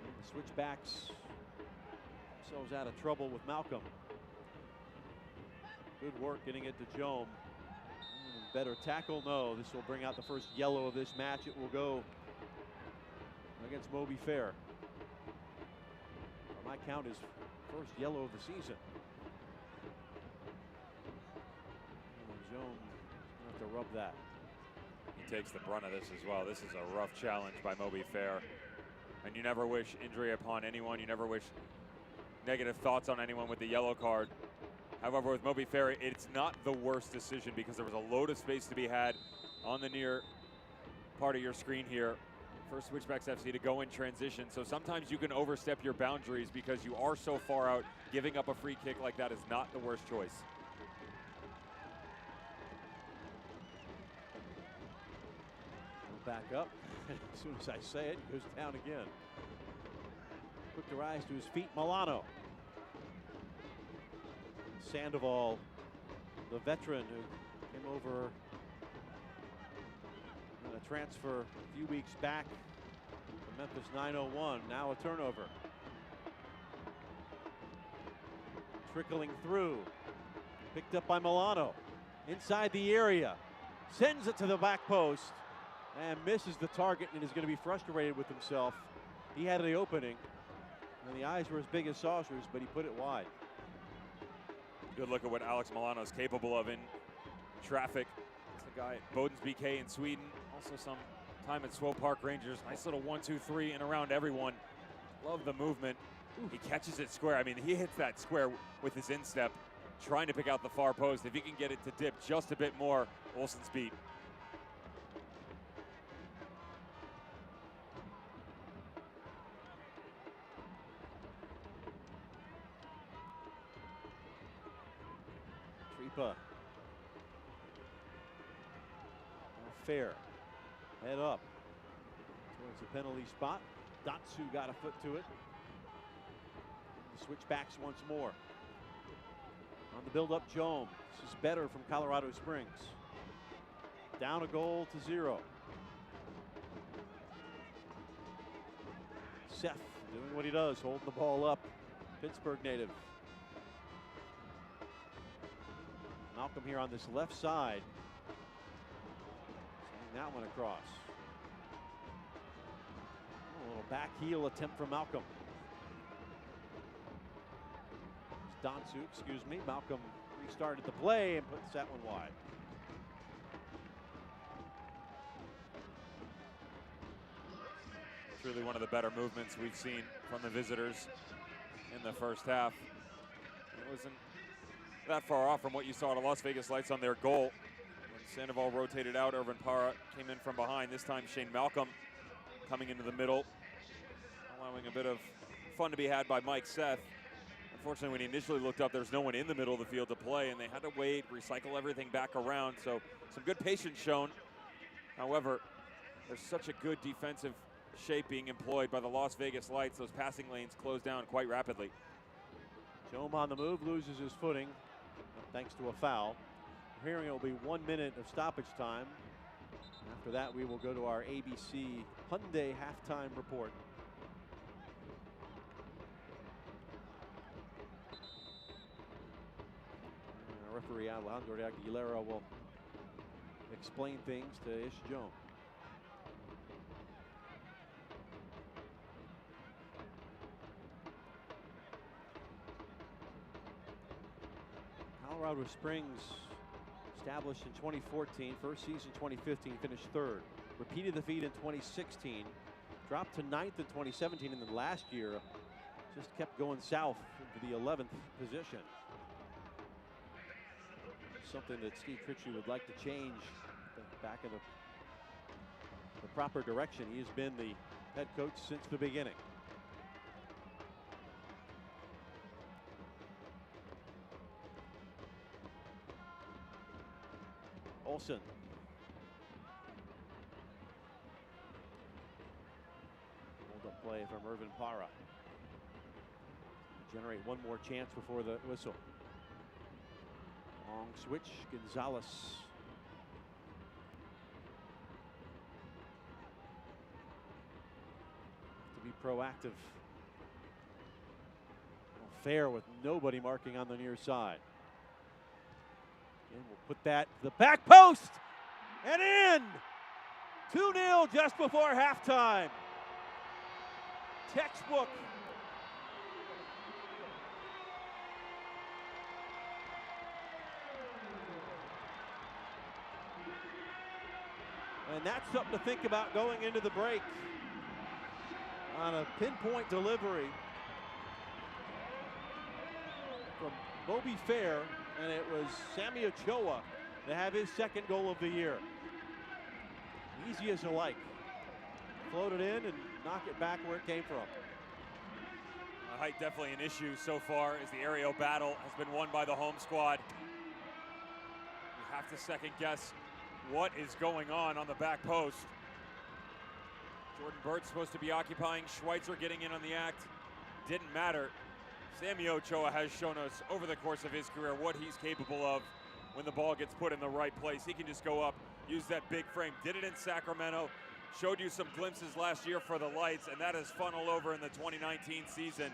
And the Switchbacks themselves out of trouble with Malcolm. Good work getting it to Jome. Better tackle? No, this will bring out the first yellow of this match. It will go against Moby Fair. By my count, his first yellow of the season. And Jome going to have to rub that. He takes the brunt of this as well. This is a rough challenge by Moby Fair. And you never wish injury upon anyone. You never wish negative thoughts on anyone with the yellow card. However, with Moby Fair, it's not the worst decision because there was a load of space to be had on the near part of your screen here for Switchbacks FC to go in transition. So sometimes you can overstep your boundaries because you are so far out. Giving up a free kick like that is not the worst choice. We'll back up. As soon as I say it, it goes down again. Quick to rise to his feet, Milano. Sandoval, the veteran who came over on a transfer a few weeks back from Memphis 901. Now a turnover. Trickling through. Picked up by Milano. Inside the area. Sends it to the back post and misses the target and is going to be frustrated with himself. He had the opening and the eyes were as big as saucers, but he put it wide. Good look at what Alex Milano is capable of in traffic. It's the guy at Bodens BK in Sweden. Also some time at Swope Park Rangers. Nice little 1-2-3 and around everyone. Love the movement. He catches it square. I mean, he hits that square with his instep. trying to pick out the far post. If he can get it to dip just a bit more, Olsen's beat. Tripa. Fair. Head up towards the penalty spot. Datsu got a foot to it. The switchbacks once more. On the build-up, Jones. This is better from Colorado Springs. Down a goal to 0. Seth doing what he does, holding the ball up. Pittsburgh native. Malcolm here on this left side. Sending that one across. A little back heel attempt from Malcolm. Dansu, excuse me. Malcolm restarted the play and puts that one wide. Truly one of the better movements we've seen from the visitors in the first half. It wasn't that far off from what you saw to Las Vegas Lights on their goal. When Sandoval rotated out, Irvin Parra came in from behind. This time Shane Malcolm coming into the middle, allowing a bit of fun to be had by Mike Seth. Unfortunately, when he initially looked up, there's no one in the middle of the field to play, and they had to wait, recycle everything back around. So some good patience shown. However, there's such a good defensive shape being employed by the Las Vegas Lights. Those passing lanes close down quite rapidly. Jome on the move, loses his footing thanks to a foul. We're hearing it will be 1 minute of stoppage time. After that, we will go to our ABC Hyundai halftime report. Referee Alejandro Aguilera will explain things to Ish Jome. Colorado Springs, established in 2014, first season 2015, finished 3rd. Repeated the feat in 2016, dropped to 9th in 2017, and then last year just kept going south into the 11th position. Something that Steve Tritchie would like to change back in the proper direction. He has been the head coach since the beginning. Olsen. Hold up play from Irvin Parra. Generate one more chance before the whistle. Long switch, Gonzalez. To be proactive. Fair with nobody marking on the near side. And we'll put that to the back post and in. 2-0 just before halftime. Textbook. And that's something to think about going into the break. On a pinpoint delivery from Bobby Fair, and it was Sammy Ochoa to have his second goal of the year. Easy as you like. Float it in and knock it back where it came from. Height definitely an issue so far as the aerial battle has been won by the home squad. You have to second guess what is going on the back post. Jordan Burt's supposed to be occupying. Schweitzer getting in on the act. Didn't matter. Sammy Ochoa has shown us over the course of his career what he's capable of when the ball gets put in the right place. He can just go up, use that big frame. Did it in Sacramento. Showed you some glimpses last year for the Lights, and that has funneled over in the 2019 season.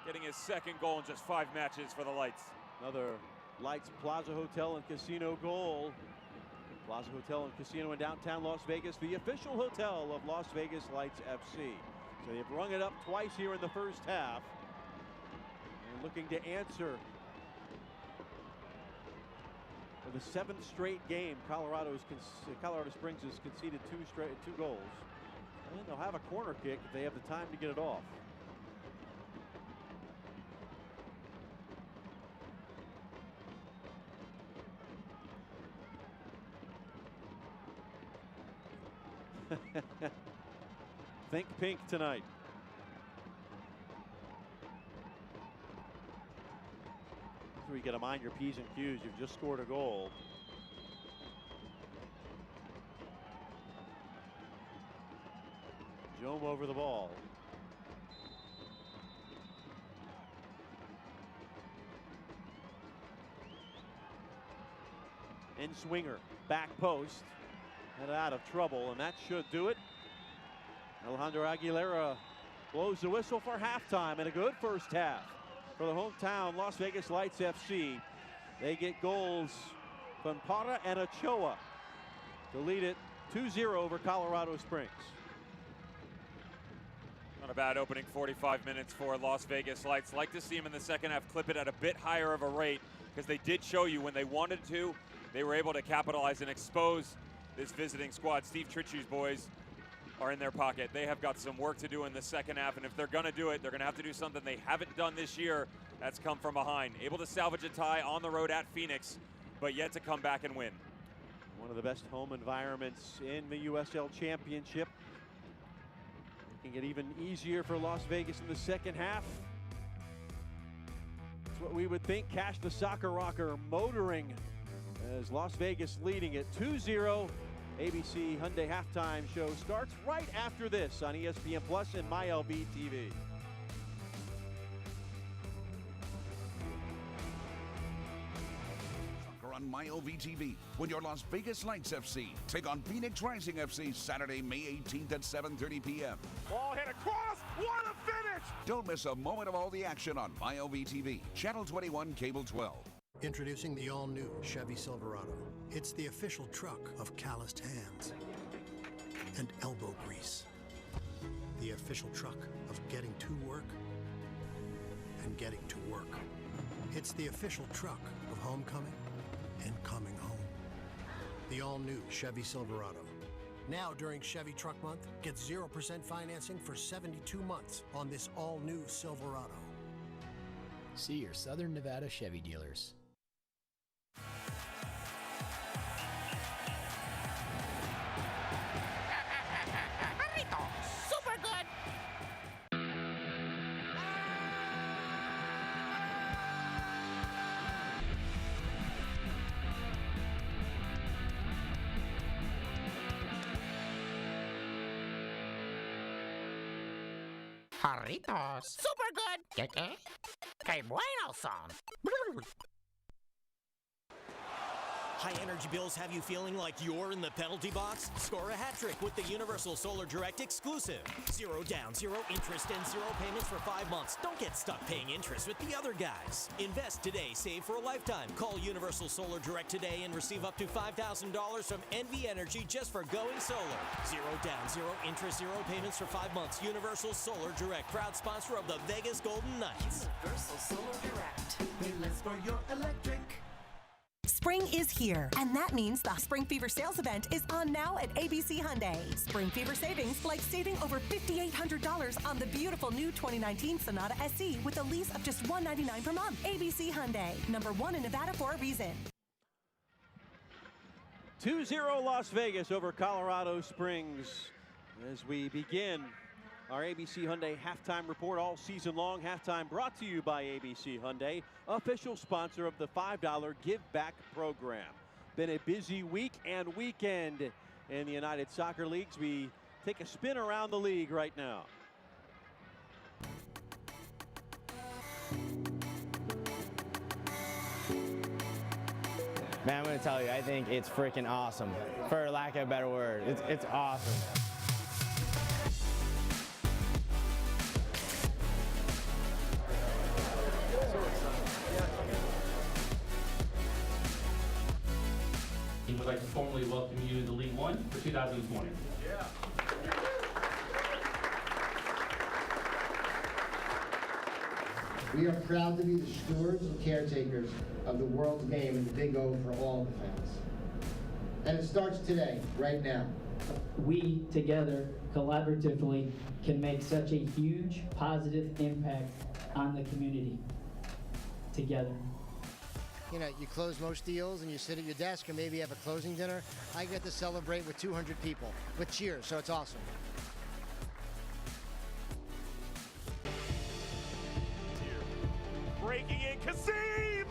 Getting his second goal in just 5 matches for the Lights. Another Lights Plaza Hotel and Casino goal. Plaza Hotel and Casino in downtown Las Vegas, the official hotel of Las Vegas Lights FC. So they've rung it up twice here in the first half. And looking to answer for the 7th straight game. Colorado Springs has conceded 2 goals. And they'll have a corner kick if they have the time to get it off. Think pink tonight. So you got to mind your P's and Q's. You've just scored a goal. Jome over the ball. In swinger, back post, and out of trouble, and that should do it. Alejandro Aguilera blows the whistle for halftime, and a good first half for the hometown Las Vegas Lights FC. They get goals from Parra and Ochoa to lead it 2-0 over Colorado Springs. Not a bad opening 45 minutes for Las Vegas Lights. Like to see them in the second half clip it at a bit higher of a rate, because they did show you when they wanted to, they were able to capitalize and expose this visiting squad. Steve Tritchu's boys are in their pocket. They have got some work to do in the second half, and if they're going to do it, they're going to have to do something they haven't done this year. That's come from behind. Able to salvage a tie on the road at Phoenix, but yet to come back and win. One of the best home environments in the USL Championship. Making it even easier for Las Vegas in the second half. That's what we would think. Cash the Soccer Rocker motoring as Las Vegas leading it 2-0. ABC Hyundai halftime show starts right after this on ESPN Plus and MyLV TV. Soccer on MyLV TV when your Las Vegas Lights FC take on Phoenix Rising FC Saturday, May 18th at 7:30 p.m. Ball hit across. What a finish! Don't miss a moment of all the action on MyLV TV, Channel 21, Cable 12. Introducing the all-new Chevy Silverado. It's the official truck of calloused hands and elbow grease. The official truck of getting to work and getting to work. It's the official truck of homecoming and coming home. The all-new Chevy Silverado. Now during Chevy Truck Month, get 0% financing for 72 months on this all-new Silverado. See your Southern Nevada Chevy dealers. Super good! Jarritos. Super good! Que bueno son! High energy bills have you feeling like you're in the penalty box? Score a hat trick with the Universal Solar Direct exclusive. 0 down, 0 interest, and 0 payments for 5 months. Don't get stuck paying interest with the other guys. Invest today, save for a lifetime. Call Universal Solar Direct today and receive up to $5,000 from NV Energy just for going solar. 0 down, 0 interest, 0 payments for 5 months. Universal Solar Direct, proud sponsor of the Vegas Golden Knights. Universal Solar Direct. Pay less for your electric. Spring is here, and that means the Spring Fever sales event is on now at ABC Hyundai. Spring Fever savings like saving over $5,800 on the beautiful new 2019 Sonata SC with a lease of just $199 per month. ABC Hyundai, #1 in Nevada for a reason. 2-0 Las Vegas over Colorado Springs as we begin our ABC Hyundai halftime report all season long. Halftime brought to you by ABC Hyundai, official sponsor of the $5 Give Back program. Been a busy week and weekend in the United Soccer Leagues. We take a spin around the league right now. Man, I'm going to tell you, I think it's freaking awesome. For lack of a better word, it's awesome. We'd like to formally welcome you to League One for 2020. Yeah. We are proud to be the stewards and caretakers of the world's game and the Big O for all the fans. And it starts today, right now. We, together, collaboratively, can make such a huge positive impact on the community. Together. You know, you close most deals and you sit at your desk and maybe have a closing dinner. I get to celebrate with 200 people with cheers, so it's awesome. Breaking in, Kasim!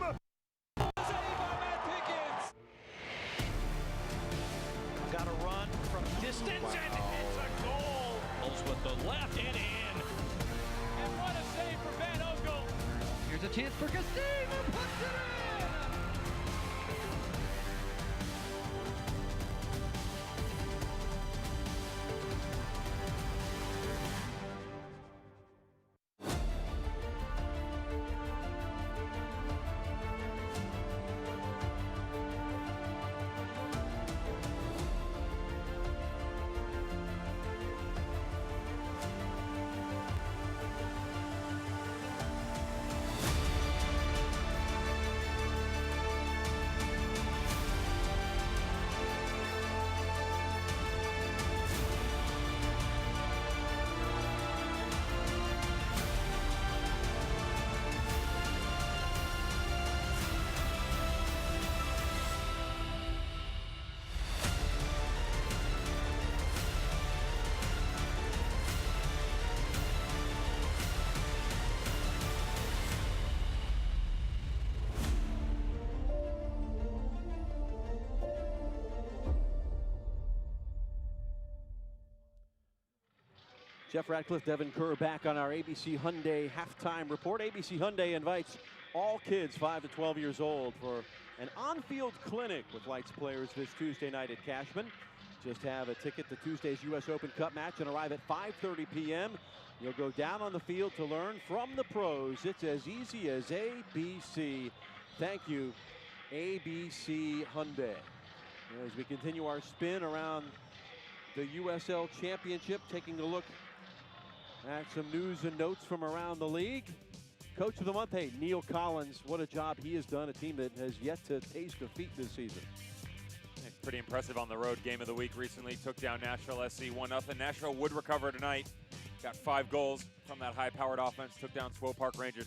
Got a run from distance, and it's a goal. With the left and in. And what a save for Van Ogle. Here's a chance for Kasim, who puts it in. Jeff Ratcliffe, Devin Kerr back on our ABC Hyundai halftime report. ABC Hyundai invites all kids 5 to 12 years old for an on-field clinic with Lights players this Tuesday night at Cashman. Just have a ticket to Tuesday's U.S. Open Cup match and arrive at 5:30 p.m. You'll go down on the field to learn from the pros. It's as easy as ABC. Thank you, ABC Hyundai. As we continue our spin around the USL Championship, taking a look at some news and notes from around the league. Coach of the month, hey, Neil Collins, what a job he has done, a team that has yet to taste defeat this season. Pretty impressive on the road. Game of the week recently took down Nashville SC 1-0. Nashville would recover tonight. Got 5 goals from that high-powered offense. Took down Swope Park Rangers.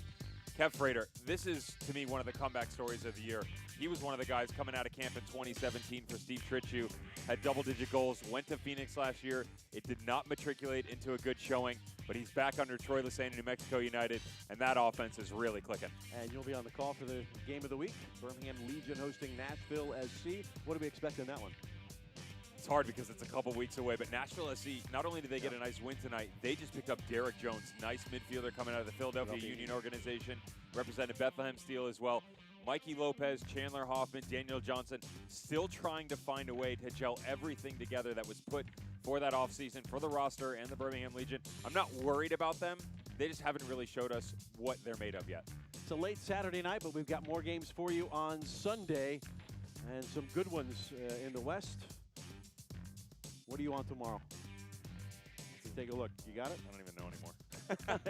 Kev Frater, this is, to me, one of the comeback stories of the year. He was one of the guys coming out of camp in 2017 for Steve Tritchu. Had double-digit goals, went to Phoenix last year. It did not matriculate into a good showing, but he's back under Troy Lesesne and New Mexico United, and that offense is really clicking. And you'll be on the call for the game of the week. Birmingham Legion hosting Nashville SC. What do we expect in that one? It's hard because it's a couple weeks away, but Nashville SC, not only did they get a nice win tonight, they just picked up Derek Jones, nice midfielder coming out of the Philadelphia Union organization, represented Bethlehem Steel as well. Mikey Lopez, Chandler Hoffman, Daniel Johnson, still trying to find a way to gel everything together that was put for that offseason for the roster and the Birmingham Legion. I'm not worried about them. They just haven't really showed us what they're made of yet. It's a late Saturday night, but we've got more games for you on Sunday and some good ones in the West. What do you want tomorrow? Let's take a look. You got it? I don't even know anymore.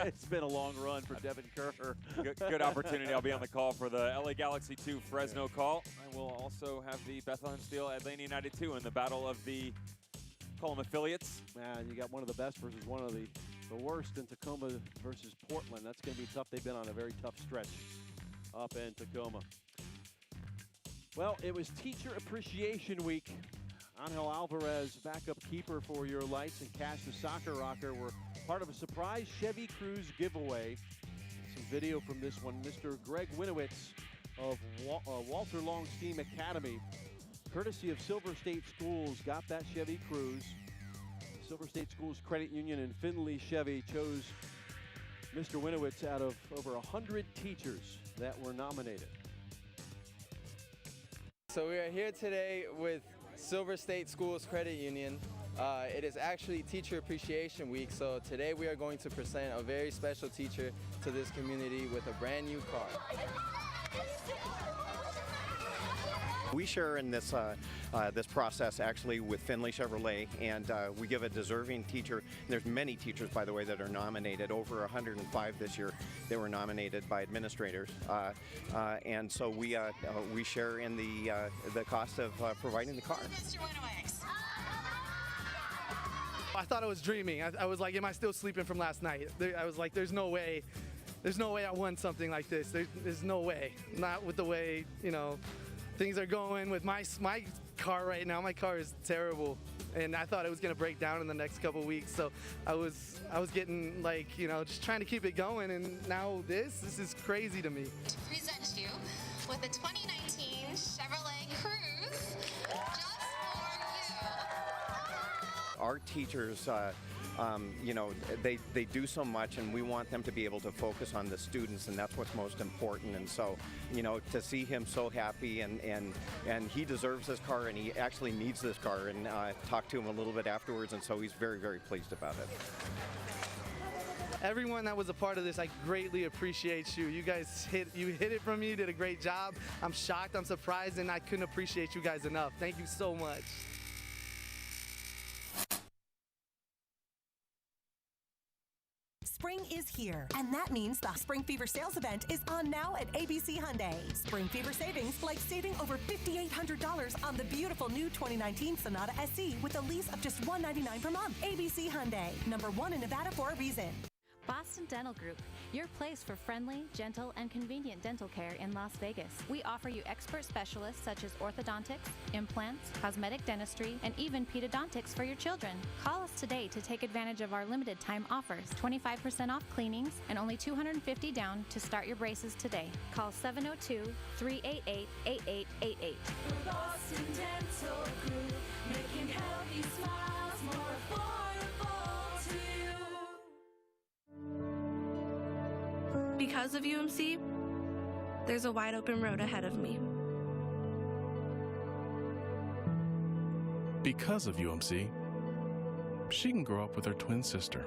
It's been a long run for Devin Kerr. Good opportunity. I'll be on the call for the LA Galaxy 2 Fresno call. I will also have the Bethlehem Steel Atlanta United 2 in the battle of the, call them affiliates. Man, you got one of the best versus one of the worst in Tacoma versus Portland. That's going to be tough. They've been on a very tough stretch up in Tacoma. Well, it was Teacher Appreciation Week. Angel Alvarez, backup keeper for your Lights, and Cash the Soccer Rocker were part of a surprise Chevy Cruze giveaway. Some video from this one. Mr. Greg Winowitz of Walter Long Steam Academy, courtesy of Silver State Schools, got that Chevy Cruze. Silver State Schools Credit Union and Findlay Chevy chose Mr. Winowitz out of over 100 teachers that were nominated. So we are here today with Silver State Schools Credit Union. It is actually Teacher Appreciation Week, so today we are going to present a very special teacher to this community with a brand new car. We share in this this process actually with Findlay Chevrolet, and we give a deserving teacher. There's many teachers, by the way, that are nominated. Over 105 this year. They were nominated by administrators, and so we share in the cost of providing the car. I thought I was dreaming. I was like, am I still sleeping from last night? I was like, there's no way there's no way I won something like this. There's no way. Not with the way, you know, things are going with my car right now. My car is terrible, and I thought it was gonna break down in the next couple weeks. So I was getting like, you know, just trying to keep it going, and now this is crazy to me. To present you with the 2019 Chevrolet Cruze, just for you. Our teachers, you know, they do so much, and we want them to be able to focus on the students, and that's what's most important. And so, you know, to see him so happy, and he deserves this car, and he actually needs this car, and talked to him a little bit afterwards, and so he's very, very pleased about it. Everyone that was a part of this, I greatly appreciate you. You guys hit it from me, did a great job. I'm shocked, I'm surprised, and I couldn't appreciate you guys enough. Thank you so much. Spring is here, and that means the Spring Fever sales event is on now at ABC Hyundai. Spring Fever savings, like saving over $5,800 on the beautiful new 2019 Sonata SC with a lease of just $199 per month. ABC Hyundai, #1 in Nevada for a reason. Boston Dental Group, your place for friendly, gentle, and convenient dental care in Las Vegas. We offer you expert specialists such as orthodontics, implants, cosmetic dentistry, and even pedodontics for your children. Call us today to take advantage of our limited time offers. 25% off cleanings and only $250 down to start your braces today. Call 702-388-8888. Boston Dental Group, making healthy smiles more affordable to you. Because of UMC, there's a wide open road ahead of me. Because of UMC, she can grow up with her twin sister.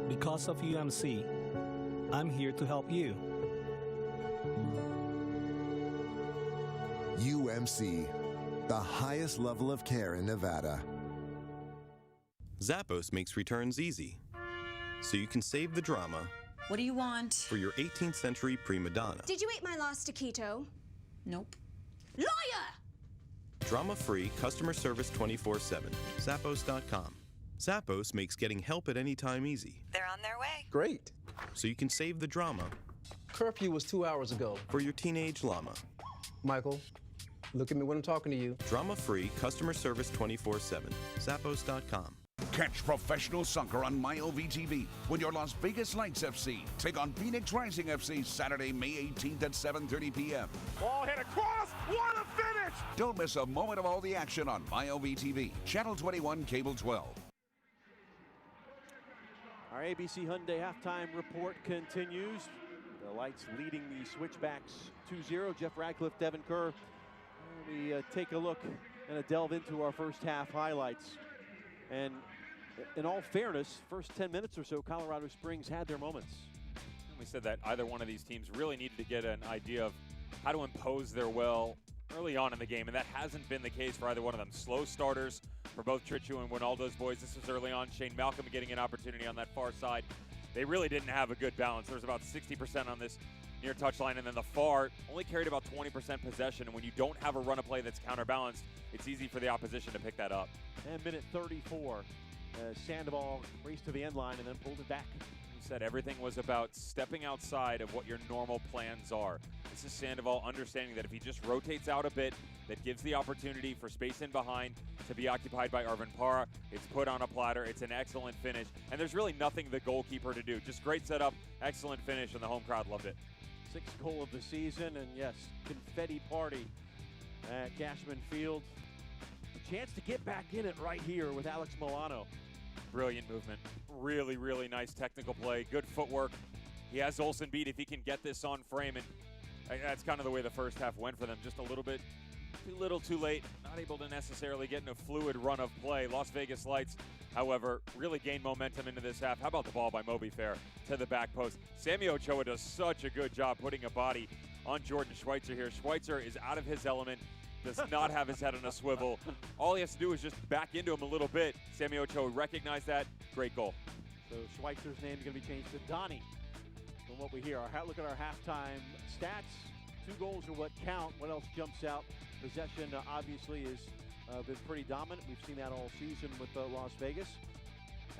Because of UMC, I'm here to help you. UMC, the highest level of care in Nevada. Zappos makes returns easy, so you can save the drama. What do you want? For your 18th century prima donna. Did you eat my last taquito? Nope. Liar! Drama-free customer service 24/7. Zappos.com. Zappos makes getting help at any time easy. They're on their way. Great. So you can save the drama. Curfew was 2 hours ago. For your teenage llama. Michael, look at me when I'm talking to you. Drama-free customer service 24/7. Zappos.com. Catch professional soccer on MyOVTV when your Las Vegas Lights FC take on Phoenix Rising FC Saturday, May 18th at 7:30 p.m. Ball hit across. What a finish! Don't miss a moment of all the action on MyOVTV, Channel 21, Cable 12. Our ABC Hyundai halftime report continues. The Lights leading the Switchbacks 2-0. Jeff Radcliffe, Devin Kerr. We take a look and a delve into our first half highlights. And in all fairness, first 10 minutes or so, Colorado Springs had their moments. We said that either one of these teams really needed to get an idea of how to impose their will early on in the game, and that hasn't been the case for either one of them. Slow starters for both Trichu and Winaldo's boys. This was early on. Shane Malcolm getting an opportunity on that far side. They really didn't have a good balance. There was about 60% on this near touchline, and then the far only carried about 20% possession. And when you don't have a run of play that's counterbalanced, it's easy for the opposition to pick that up. And minute 34, Sandoval raced to the end line and then pulled it back. You said everything was about stepping outside of what your normal plans are. This is Sandoval understanding that if he just rotates out a bit, that gives the opportunity for space in behind to be occupied by Arvin Parra. It's put on a platter. It's an excellent finish. And there's really nothing the goalkeeper to do. Just great setup, excellent finish, and the home crowd loved it. Sixth goal of the season, and yes, confetti party at Cashman Field. A chance to get back in it right here with Alex Milano. Brilliant movement. Really, really nice technical play. Good footwork. He has Olsen beat if he can get this on frame, and that's kind of the way the first half went for them. Just a little bit too little, too late. Not able to necessarily get in a fluid run of play. Las Vegas Lights, however, really gained momentum into this half. How about the ball by Moby Fair to the back post? Sammy Ochoa does such a good job putting a body on Jordan Schweitzer here. Schweitzer is out of his element, does not have his head on a swivel. All he has to do is just back into him a little bit. Sammy Ochoa recognized that. Great goal. So Schweitzer's name is going to be changed to Donnie. From what we hear, look at our halftime stats. 2 goals are what count. What else jumps out? Possession obviously has been pretty dominant. We've seen that all season with Las Vegas.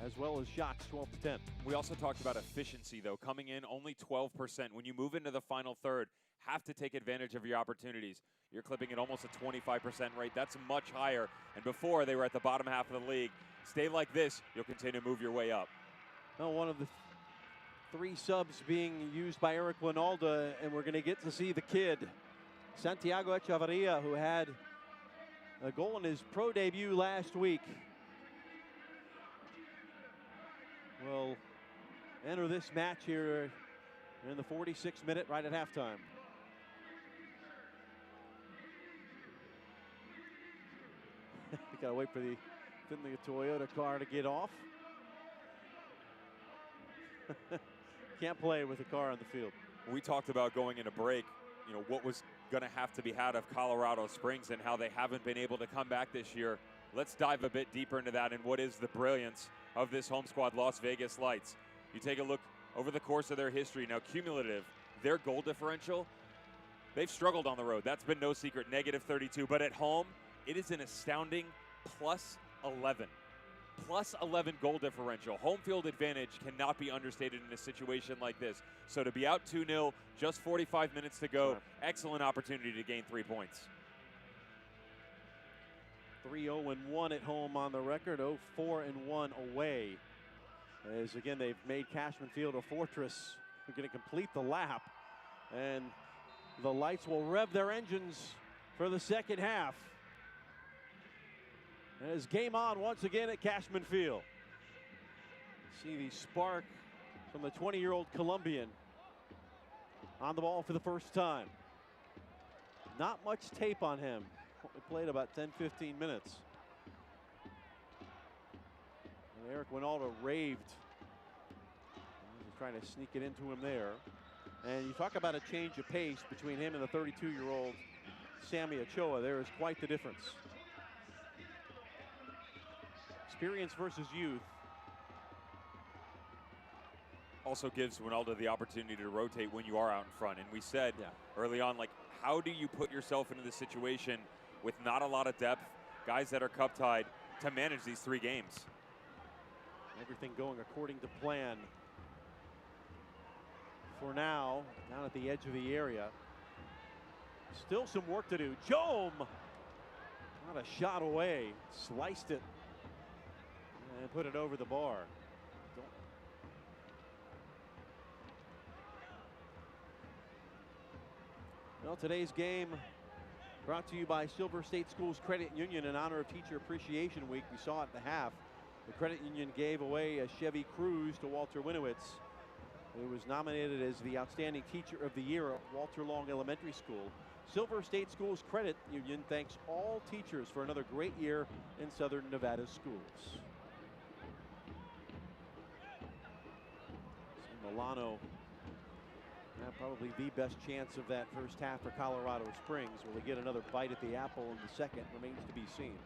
as well as shots, 12 to 10. We also talked about efficiency, though, coming in only 12%. When you move into the final third, have to take advantage of your opportunities. You're clipping at almost a 25% rate. That's much higher. And before, they were at the bottom half of the league. Stay like this, you'll continue to move your way up. Well, one of the 3 subs being used by Eric Winalda, and we're going to get to see the kid, Santiago Echevarria, who had a goal in his pro debut last week. Will enter this match here in the 46th minute, right at halftime. You gotta wait for the Finley Toyota car to get off. Can't play with a car on the field. We talked about going into break, you know, what was going to have to be had of Colorado Springs and how they haven't been able to come back this year. Let's dive a bit deeper into that and what is the brilliance of this home squad, Las Vegas Lights. You take a look over the course of their history, now cumulative, their goal differential, they've struggled on the road. That's been no secret, -32. But at home, it is an astounding +11. +11 goal differential. Home field advantage cannot be understated in a situation like this. So to be out 2-0, just 45 minutes to go, excellent opportunity to gain 3 points. 3-0-1 at home on the record, 0-4-1 away. As again, they've made Cashman Field a fortress. They're going to complete the lap, and the Lights will rev their engines for the second half. As game on once again at Cashman Field. See the spark from the 20-year-old Colombian on the ball for the first time. Not much tape on him. Only played about 10-15 minutes. And Eric Winalda raved. He was trying to sneak it into him there. And you talk about a change of pace between him and the 32-year-old Sammy Ochoa. There is quite the difference. Experience versus youth. Also gives Winalda the opportunity to rotate when you are out in front. And we said early on, like, how do you put yourself into this situation with not a lot of depth, guys that are cup tied, to manage these 3 games? Everything going according to plan. For now, down at the edge of the area. Still some work to do. Jome! Not a shot away. Sliced it. And put it over the bar. Well, today's game brought to you by Silver State Schools Credit Union in honor of Teacher Appreciation Week. We saw it at the half. The credit union gave away a Chevy Cruze to Walter Winowitz, who was nominated as the Outstanding Teacher of the Year at Walter Long Elementary School. Silver State Schools Credit Union thanks all teachers for another great year in Southern Nevada schools. Milano, probably the best chance of that first half for Colorado Springs. Will they get another bite at the apple in the second? Remains to be seen.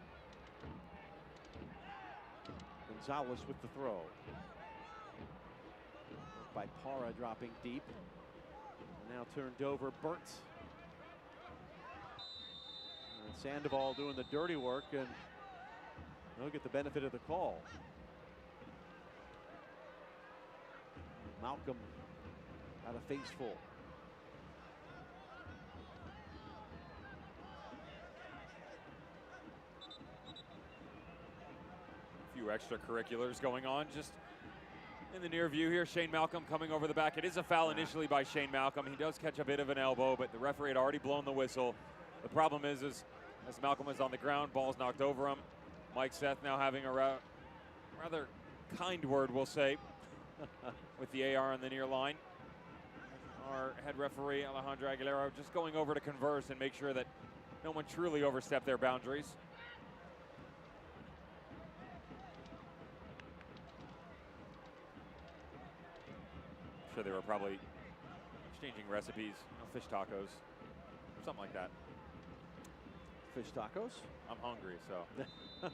Gonzalez with the throw. By Parra dropping deep. And now turned over, Burnt. And Sandoval doing the dirty work, and they'll get the benefit of the call. Malcolm got a face full. A few extracurriculars going on just in the near view here. Shane Malcolm coming over the back. It is a foul initially by Shane Malcolm. He does catch a bit of an elbow, but the referee had already blown the whistle. The problem is as Malcolm is on the ground, ball's knocked over him. Mike Seth now having a rather kind word, we'll say, with the AR on the near line. Our head referee, Alejandro Aguilera, just going over to converse and make sure that no one truly overstepped their boundaries. I'm sure they were probably exchanging recipes, fish tacos, something like that. Fish tacos? I'm hungry, so. They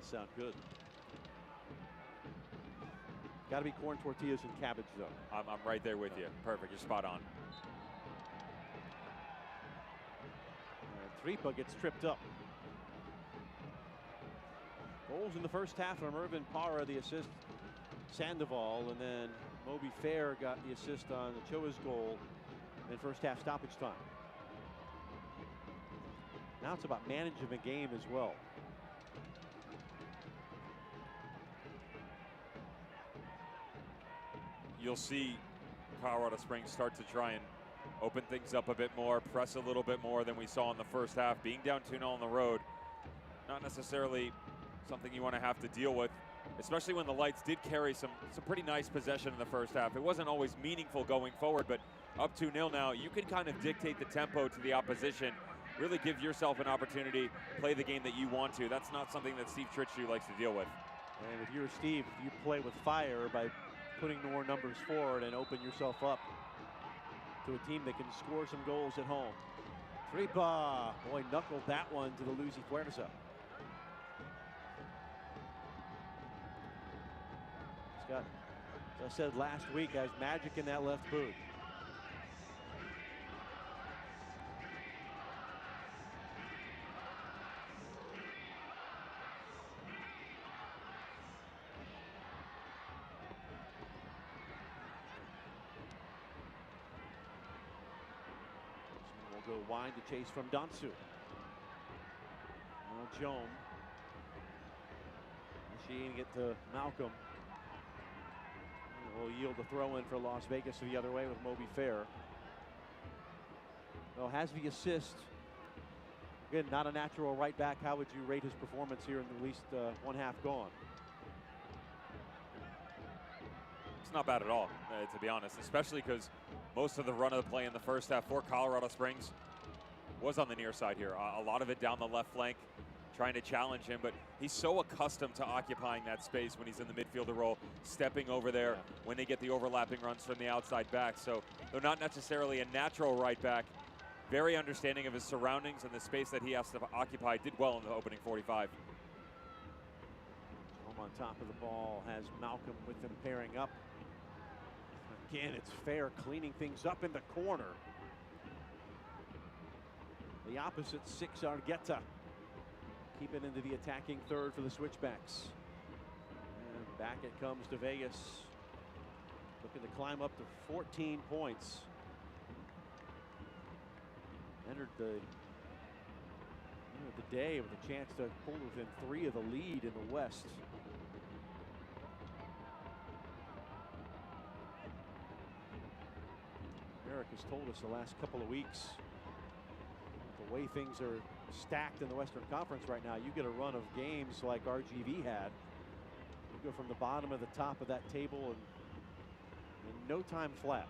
sound good. Got to be corn tortillas and cabbage, though. I'm right there with you. Perfect. You're spot on. Tripa gets tripped up. Goals in the first half from Irvin Parra, the assist Sandoval, and then Moby Fair got the assist on Ochoa's goal in first half stoppage time. Now it's about managing the game as well. You'll see Colorado Springs start to try and open things up a bit more, press a little bit more than we saw in the first half. Being down 2-0 on the road, not necessarily something you want to have to deal with, especially when the Lights did carry some pretty nice possession in the first half. It wasn't always meaningful going forward, but up 2-0 now, you can kind of dictate the tempo to the opposition, really give yourself an opportunity, play the game that you want to. That's not something that Steve Tritchie likes to deal with. And if you're Steve, you play with fire by putting more numbers forward and open yourself up to a team that can score some goals at home. Tripa, boy, knuckled that one to the Lucy Fuerza. He's got, as I said last week, has magic in that left boot. Go wide to chase from Dansu. Now Joan. She ain't get to Malcolm. Will yield the throw in for Las Vegas the other way with Moby Fair. Well, has the assist. Again, not a natural right back. How would you rate his performance here in at least one half gone? It's not bad at all, to be honest, especially because most of the run of the play in the first half for Colorado Springs was on the near side here. A lot of it down the left flank, trying to challenge him, but he's so accustomed to occupying that space when he's in the midfielder role, stepping over there when they get the overlapping runs from the outside back. So they're not necessarily a natural right back, very understanding of his surroundings and the space that he has to occupy. Did well in the opening 45. Home on top of the ball has Malcolm with them pairing up. Again, it's Fair cleaning things up in the corner. The opposite six, Argueta. Keep it into the attacking third for the Switchbacks. And back it comes to Vegas. Looking to climb up to 14 points. Entered the day with a chance to pull within 3 of the lead in the West. Eric has told us the last couple of weeks, the way things are stacked in the Western Conference right now, you get a run of games like RGV had. You go from the bottom to the top of that table and in no time flat.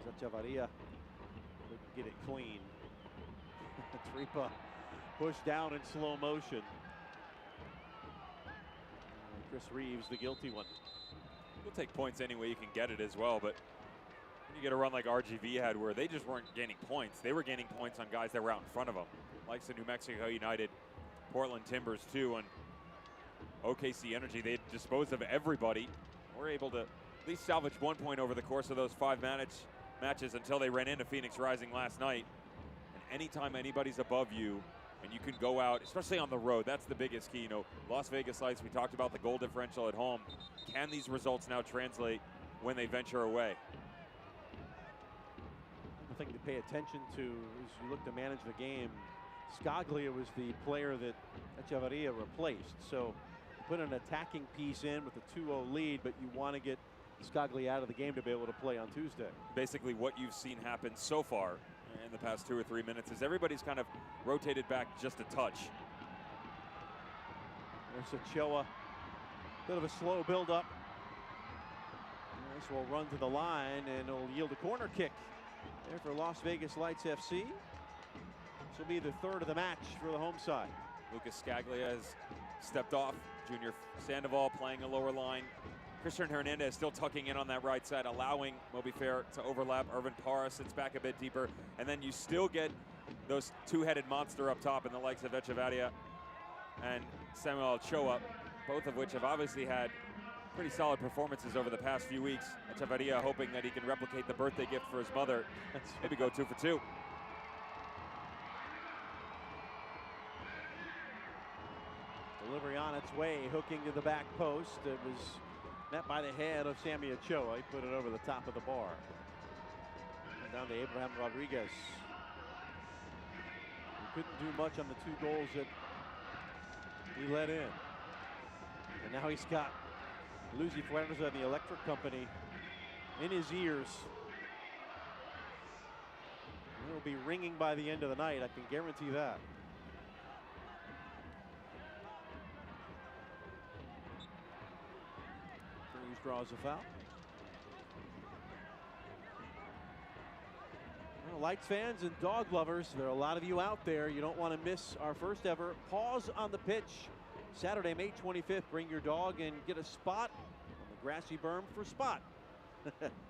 Echevarria couldn't get it clean. Tripa pushed down in slow motion. Chris Reeves, the guilty one. We'll take points any way you can get it as well, but when you get a run like RGV had where they just weren't gaining points, they were gaining points on guys that were out in front of them, like the New Mexico United, Portland Timbers too, and OKC Energy. They disposed of everybody. We're able to at least salvage 1 point over the course of those 5 matches until they ran into Phoenix Rising last night. And anytime anybody's above you and you can go out, especially on the road, that's the biggest key. You know, Las Vegas Lights, we talked about the goal differential at home. Can these results now translate when they venture away? The thing to pay attention to as you look to manage the game, Scaglia was the player that Echevarria replaced. So put an attacking piece in with a 2-0 lead, but you want to get Scaglia out of the game to be able to play on Tuesday. Basically what you've seen happen so far in the past 2 or 3 minutes is everybody's kind of rotated back just a touch. There's Ochoa, bit of a slow build-up. This will run to the line and it'll yield a corner kick there for Las Vegas Lights FC. This will be the 3rd of the match for the home side. Lucas Scaglia has stepped off. Junior Sandoval playing a lower line. Christian Hernandez still tucking in on that right side, allowing Moby Fair to overlap. Irvin Parra sits back a bit deeper. And then you still get those two-headed monster up top in the likes of Echevarria and Samuel Ochoa, both of which have obviously had pretty solid performances over the past few weeks. Echevarria hoping that he can replicate the birthday gift for his mother. Maybe go 2 for 2. delivery on its way, hooking to the back post. It was met by the head of Sammy Ochoa. He put it over the top of the bar. And down to Abraham Rodriguez. He couldn't do much on the 2 goals that he let in. And now he's got Lucy Fuerza and the Electric Company in his ears. It'll be ringing by the end of the night, I can guarantee that. Cruz draws a foul. Well, Lights fans and dog lovers, there are a lot of you out there. You don't want to miss our first ever Paws on the Pitch. Saturday, May 25th. Bring your dog and get a spot on the grassy berm for Spot,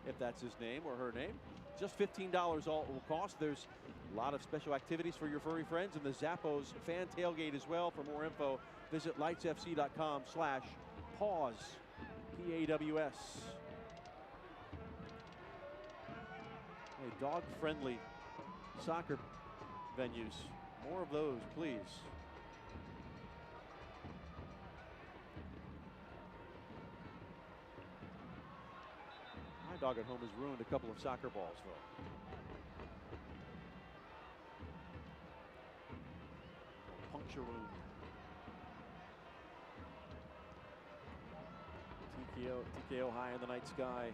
if that's his name or her name. Just $15 all it will cost. There's a lot of special activities for your furry friends and the Zappos fan tailgate as well. For more info, visit lightsfc.com/paws, P-A-W-S. Hey, dog-friendly soccer venues. More of those, please. My dog at home has ruined a couple of soccer balls, though. Puncture wound. TKO high in the night sky.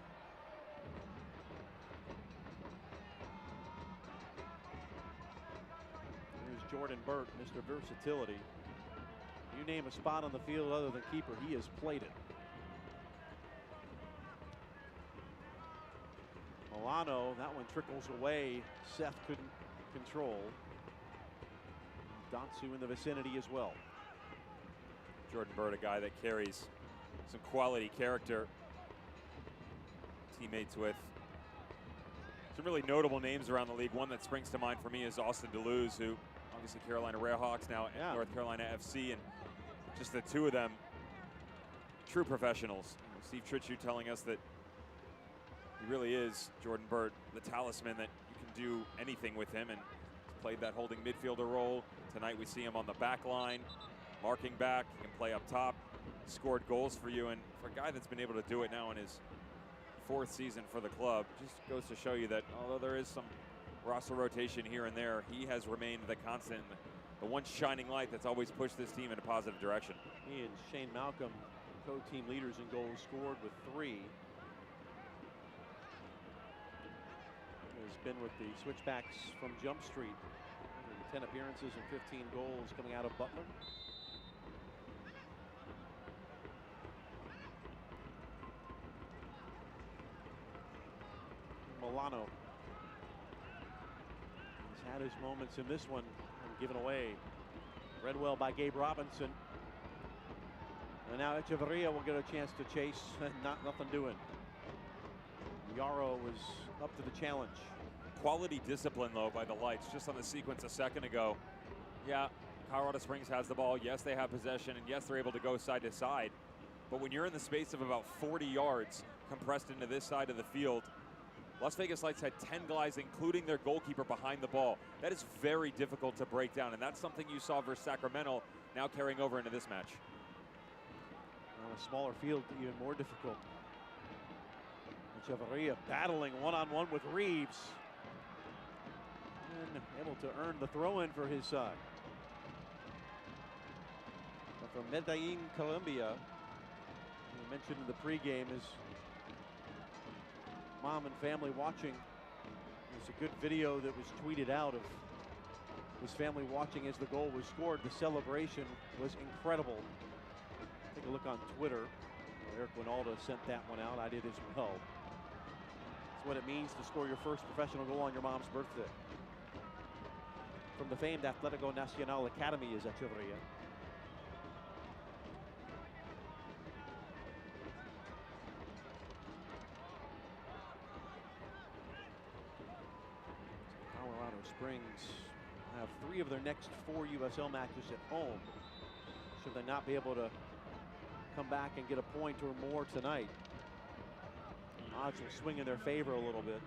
Here's Jordan Burt, Mr. Versatility. You name a spot on the field other than keeper, he has played it. Milano, that one trickles away. Seth couldn't control. Datsu in the vicinity as well. Jordan Burt, a guy that carries some quality character. Teammates with some really notable names around the league. One that springs to mind for me is Austin DeLuz, who obviously Carolina Railhawks, now at North Carolina FC, and just the two of them, true professionals. Steve Tritchu telling us that he really is, Jordan Burt, the talisman that you can do anything with him, and he's played that holding midfielder role. Tonight we see him on the back line, marking back. He can play up top, scored goals for you, and for a guy that's been able to do it now in his 4th season for the club, just goes to show you that although there is some roster rotation here and there, he has remained the constant, the one shining light that's always pushed this team in a positive direction. He and Shane Malcolm, co-team leaders in goals scored with 3. Has been with the Switchbacks from Jump Street. 10 appearances and 15 goals coming out of Butler. Milano has had his moments in this one and given away. Read well by Gabe Robinson. And now Echeverria will get a chance to chase and nothing doing. Yarrow was up to the challenge. Quality discipline, though, by the Lights. Just on the sequence a second ago. Yeah, Colorado Springs has the ball. Yes, they have possession, and yes, they're able to go side to side. But when you're in the space of about 40 yards compressed into this side of the field, Las Vegas Lights had 10 guys, including their goalkeeper, behind the ball. That is very difficult to break down, and that's something you saw versus Sacramento, now carrying over into this match. On a smaller field, even more difficult. Echeverria battling one-on-one with Reeves. And able to earn the throw-in for his side. But from Medellin, Colombia, we mentioned in the pregame, his mom and family watching. There's a good video that was tweeted out of his family watching as the goal was scored. The celebration was incredible. Take a look on Twitter. Eric Winalda sent that one out. I did as well. It's what it means to score your first professional goal on your mom's birthday. From the famed Atletico Nacional Academy is Echeverria. Colorado Springs have 3 of their next 4 USL matches at home. Should they not be able to come back and get a point or more tonight, odds will swing in their favor a little bit.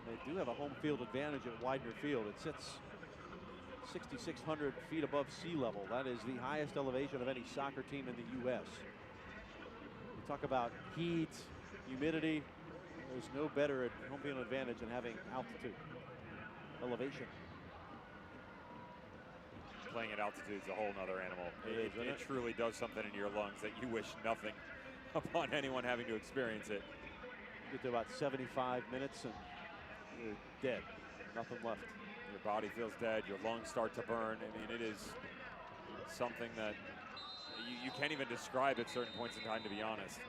They They do have a home field advantage at Widener Field. It sits 6,600 feet above sea level. That is the highest elevation of any soccer team in the U.S. You talk about heat, humidity. There's no better home field advantage than having altitude, elevation. Playing at altitude is a whole nother animal. It truly does something in your lungs that you wish nothing upon anyone having to experience it. Get to about 75 minutes and you're dead. Nothing left. Your body feels dead. Your lungs start to burn. I mean, it is something that you can't even describe at certain points in time, to be honest.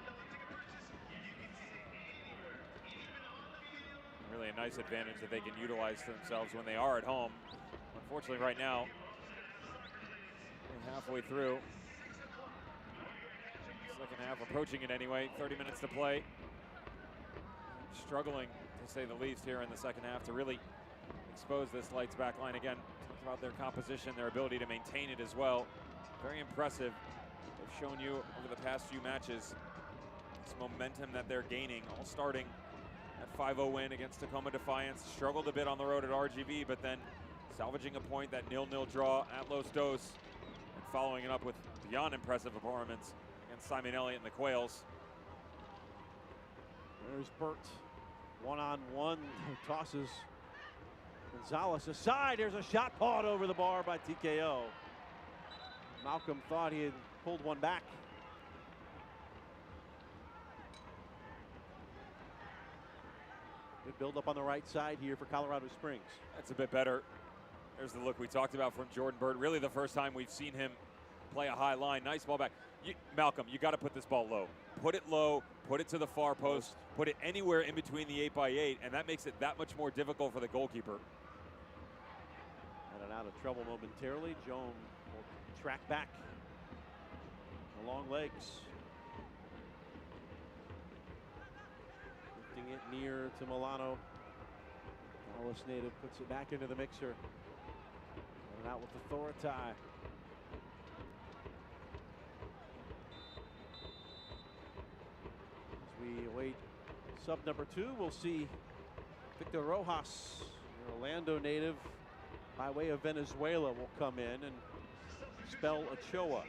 Really a nice advantage that they can utilize for themselves when they are at home. Unfortunately, right now, we're halfway through. Second half, approaching it anyway. 30 minutes to play. Struggling, to say the least, here in the second half to really expose this Lights back line again. Talk about their composition, their ability to maintain it as well. Very impressive. They've shown you over the past few matches this momentum that they're gaining, all starting at 5-0 win against Tacoma Defiance. Struggled a bit on the road at RGV, but then salvaging a point, that 0-0 draw at Los Dos, and following it up with beyond impressive performance against Simon Elliott and the Quails. There's Burt, one-on-one, tosses Gonzalez aside. There's a shot pawed over the bar by TKO. Malcolm thought he had pulled one back. Good build up on the right side here for Colorado Springs. That's a bit better. There's the look we talked about from Jordan Burt. Really the first time we've seen him play a high line. Nice ball back. Malcolm, you got to put this ball low. Put it low, put it to the far post, put it anywhere in between the 8x8, and that makes it that much more difficult for the goalkeeper. And out of trouble momentarily. Joan will track back. The long legs. Lifting it near to Milano. Dallas native puts it back into the mixer. And out with authority. As we await sub number 2, we'll see Victor Rojas, an Orlando native, by way of Venezuela, will come in and spell Ochoa.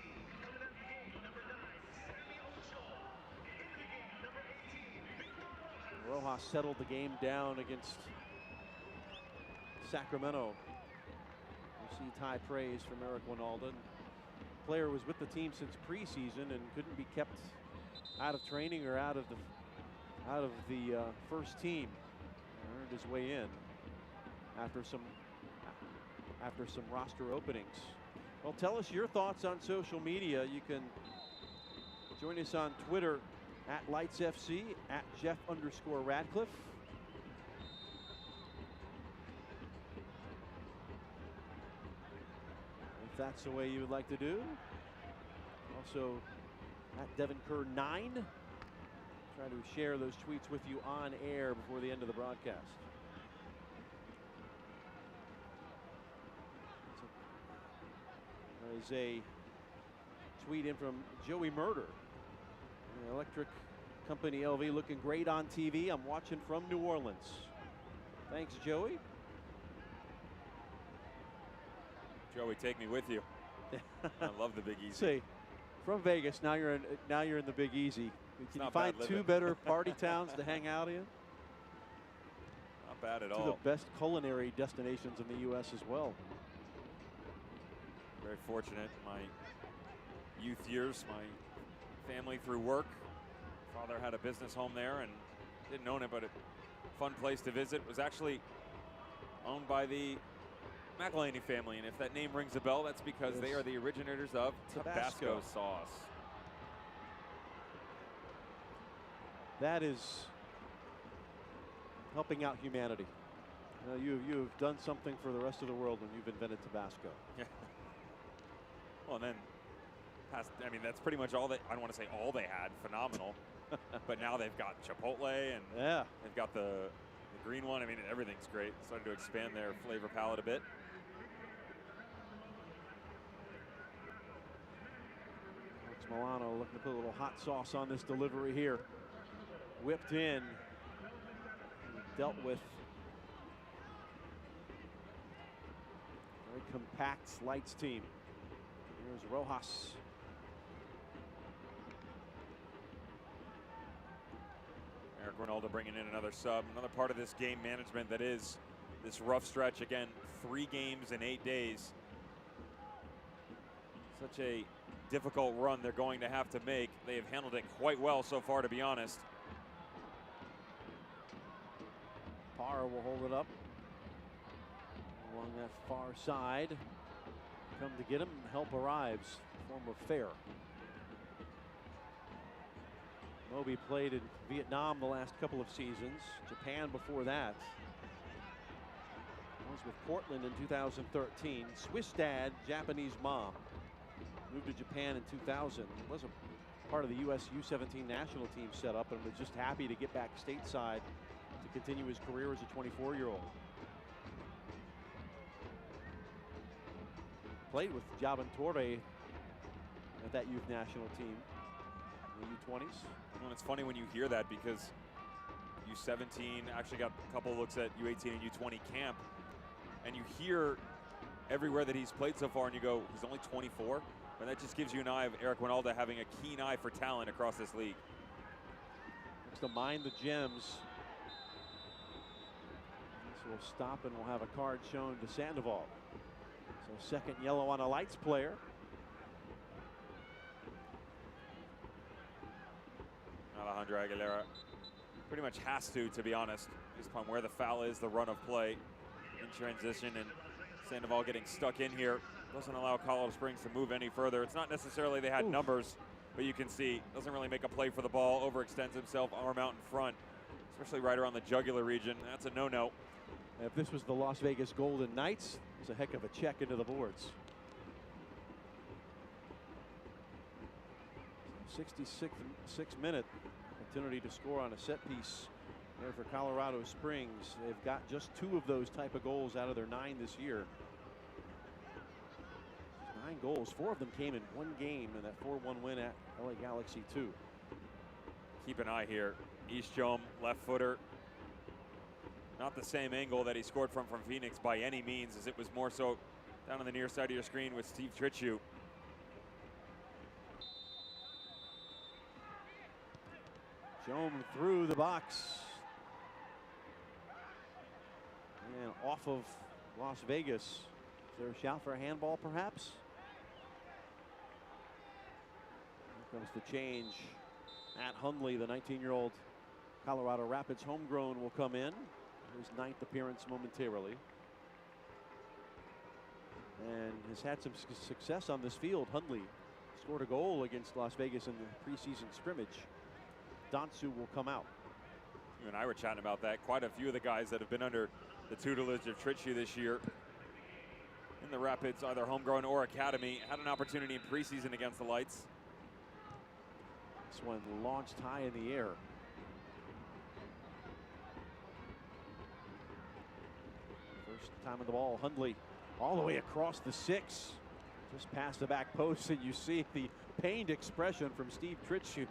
Rojas settled the game down against Sacramento. Received high praise from Eric Winalda. Player was with the team since preseason and couldn't be kept out of training or out of the first team. Earned his way in after some roster openings. Well, tell us your thoughts on social media. You can join us on Twitter at LightsFC, at Jeff_Radcliffe. If that's the way you would like to do. Also at Devin Kerr 9. Try to share those tweets with you on air before the end of the broadcast. There's a tweet in from Joey Murder. The Electric Company LV looking great on TV. I'm watching from New Orleans. Thanks, Joey. Joey, take me with you. I love the Big Easy. See, from Vegas, now you're in the Big Easy. Can you find 2 better party towns to hang out in? Not bad at 2 all. of the best culinary destinations in the U.S. as well. Very fortunate. My youth years, my family through work. Father had a business home there and didn't own it, but a fun place to visit. Was actually owned by the McElhaney family, and if that name rings a bell, that's because they are the originators of Tabasco sauce. That is helping out humanity. You've done something for the rest of the world when you've invented Tabasco. Yeah. Well, and then that's pretty much all I don't want to say all they had. Phenomenal. But now they've got Chipotle and they've got the green one. I mean, everything's great. Starting to expand their flavor palette a bit. Alex Milano looking to put a little hot sauce on this delivery here. Whipped in. Dealt with compact Lights team. Here's Rojas. Eric Ronaldo bringing in another sub. Another part of this game management that is this rough stretch. Again, 3 games in 8 days. Such a difficult run they're going to have to make. They have handled it quite well so far, to be honest. Parr will hold it up along that far side. Come to get him. Help arrives. Form of Fair. Moby played in Vietnam the last couple of seasons. Japan before that. Was with Portland in 2013. Swiss dad, Japanese mom. Moved to Japan in 2000. Was a part of the U.S. U17 national team setup and was just happy to get back stateside to continue his career as a 24-year-old. Played with Jabin Torre at that youth national team in the U20s. Well, it's funny when you hear that because U17 actually got a couple looks at U18 and U20 camp, and you hear everywhere that he's played so far and you go, he's only 24? And that just gives you an eye of Eric Ronaldo having a keen eye for talent across this league. Looks to mind the gems. This will stop and we'll have a card shown to Sandoval. So second yellow on a Lights player. Alejandro Aguilera pretty much has to be honest, based upon where the foul is, the run of play in transition, and Sandoval getting stuck in here doesn't allow Colorado Springs to move any further. It's not necessarily they had numbers, but you can see doesn't really make a play for the ball, overextends himself, arm out in front, especially right around the jugular region. That's a no-no. If this was the Las Vegas Golden Knights, it's a heck of a check into the boards. 66th minute, opportunity to score on a set piece there for Colorado Springs. They've got just 2 of those type of goals out of their 9 this year. 9 goals, 4 of them came in 1 game in that 4-1 win at LA Galaxy 2. Keep an eye here. Eastjom, left footer. Not the same angle that he scored from Phoenix by any means, as it was more so down on the near side of your screen with Steve Tritchu. Jom through the box. And off of Las Vegas. Is there a shout for a handball, perhaps? Here comes the change. Matt Hundley, the 19-year-old Colorado Rapids homegrown, will come in. His 9th appearance momentarily. And has had some success on this field. Hundley scored a goal against Las Vegas in the preseason scrimmage. Dansu will come out. You and I were chatting about that. Quite a few of the guys that have been under the tutelage of Tritchu this year in the Rapids, either homegrown or academy, had an opportunity in preseason against the Lights. This one launched high in the air. First time on the ball, Hundley all the way across the 6. Just past the back post, and you see the pained expression from Steve Tritchu.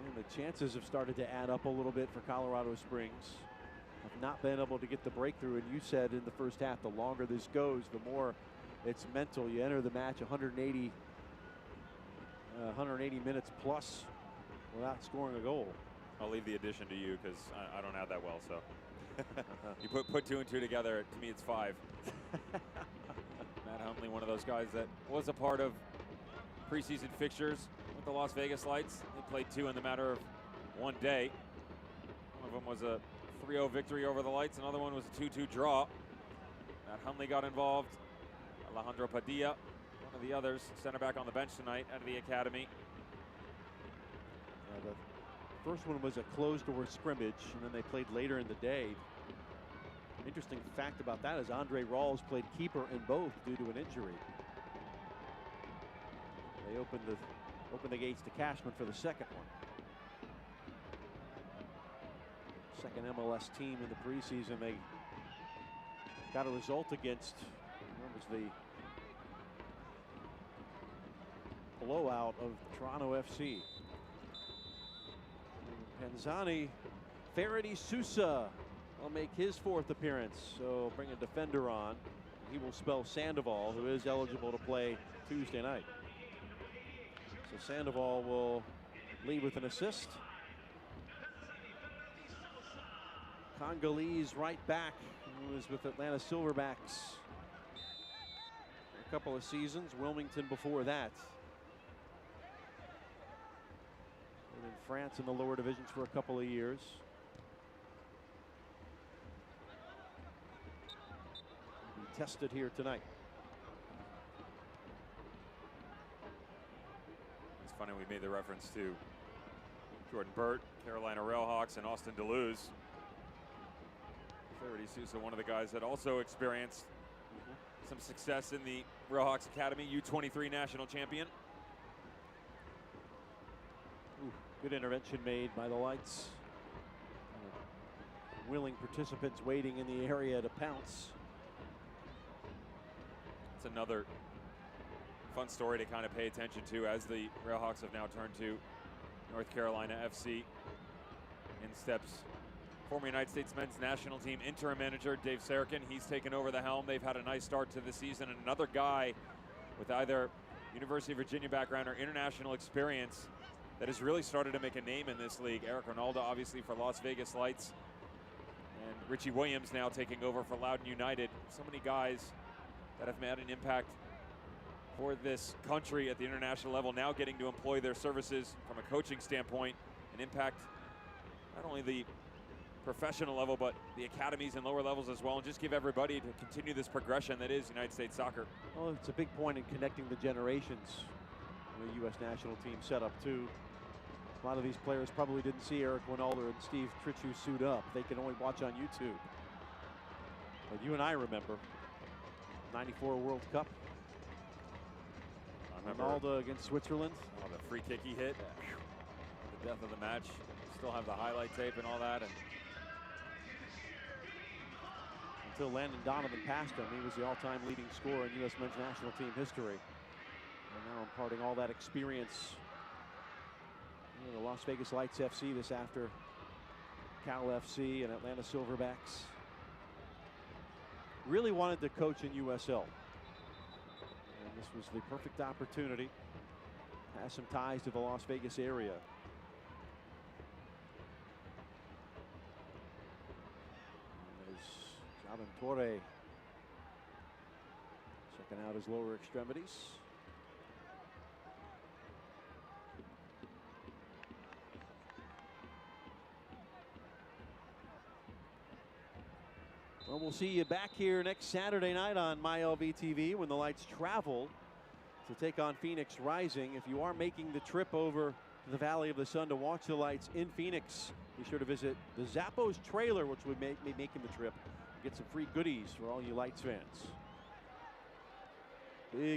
And the chances have started to add up a little bit for Colorado Springs. Have not been able to get the breakthrough, and you said in the first half, the longer this goes, the more it's mental. You enter the match 180 minutes plus without scoring a goal. I'll leave the addition to you because I don't have that well, so. You put 2 and 2 together, to me it's 5. Matt Hundley, one of those guys that was a part of preseason fixtures with the Las Vegas Lights. They played 2 in the matter of 1 day. One of them was a 3-0 victory over the Lights. Another one was a 2-2 draw. Matt Hundley got involved. Alejandro Padilla, one of the others, center back on the bench tonight out of the academy. Yeah, the first one was a closed-door scrimmage, and then they played later in the day. Interesting fact about that is Andre Rawls played keeper in both due to an injury. They opened the gates to Cashman for the second one. Second MLS team in the preseason. They got a result against, what was the blowout of Toronto FC. Penzani, Faraday Sousa will make his 4th appearance. So bring a defender on. He will spell Sandoval, who is eligible to play Tuesday night. So Sandoval will lead with an assist. Congolese right back, who was with Atlanta Silverbacks a couple of seasons. Wilmington before that. And in France in the lower divisions for a couple of years. Will be tested here tonight. It's funny we made the reference to Jordan Burt, Carolina Railhawks, and Austin Deleuze. Flaherty Sousa, one of the guys that also experienced some success in the Railhawks Academy, U23 national champion. Ooh, good intervention made by the Lights. Willing participants waiting in the area to pounce. It's another fun story to kind of pay attention to as the Railhawks have now turned to North Carolina FC. In steps former United States men's national team interim manager Dave Sarakin. He's taken over the helm. They've had a nice start to the season. And another guy with either University of Virginia background or international experience that has really started to make a name in this league. Eric Ronaldo, obviously, for Las Vegas Lights. And Richie Williams now taking over for Loudoun United. So many guys that have made an impact for this country at the international level, now getting to employ their services from a coaching standpoint and impact not only the professional level, but the academies and lower levels as well, and just give everybody to continue this progression that is United States soccer. Well, it's a big point in connecting the generations. The U.S. national team set up too. A lot of these players probably didn't see Eric Ronaldo and Steve Tritchu suit up. They can only watch on YouTube. But you and I remember '94 World Cup. I remember Ronaldo against Switzerland. Oh, the free kick he hit. The death of the match. Still have the highlight tape and all that. And until Landon Donovan passed him, he was the all-time leading scorer in U.S. men's national team history. And now imparting all that experience in the Las Vegas Lights FC this after Cal FC and Atlanta Silverbacks. Really wanted to coach in USL. And this was the perfect opportunity. Has some ties to the Las Vegas area. Torre checking out his lower extremities. Well, we'll see you back here next Saturday night on MyLV when the Lights travel to take on Phoenix Rising. If you are making the trip over to the Valley of the Sun to watch the Lights in Phoenix, be sure to visit the Zappos trailer, which we may be making the trip. Get some free goodies for all you Lights fans.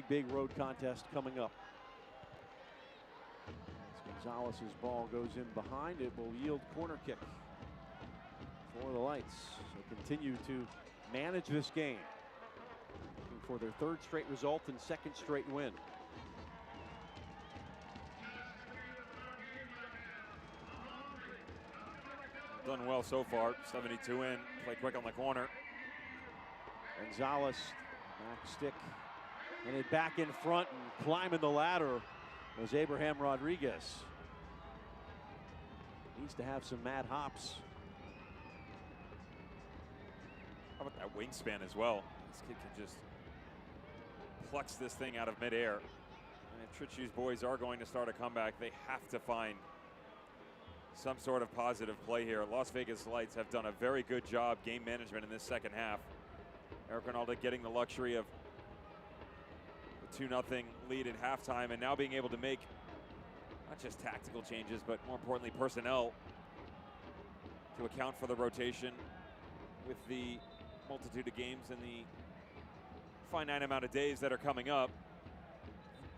Big road contest coming up. As Gonzalez's ball goes in behind, it will yield corner kick for the Lights. So continue to manage this game. Looking for their 3rd straight result and 2nd straight win. done well so far. 72 in, play quick on the corner. Gonzalez, back stick, and it back in front and climbing the ladder was Abraham Rodriguez. Needs to have some mad hops. How about that wingspan as well? This kid can just plucks this thing out of midair. And if Tritchu's boys are going to start a comeback, they have to find some sort of positive play here. Las Vegas Lights have done a very good job game management in this second half. Eric Ronaldo getting the luxury of the 2-0 lead at halftime and now being able to make not just tactical changes, but more importantly personnel to account for the rotation with the multitude of games and the finite amount of days that are coming up.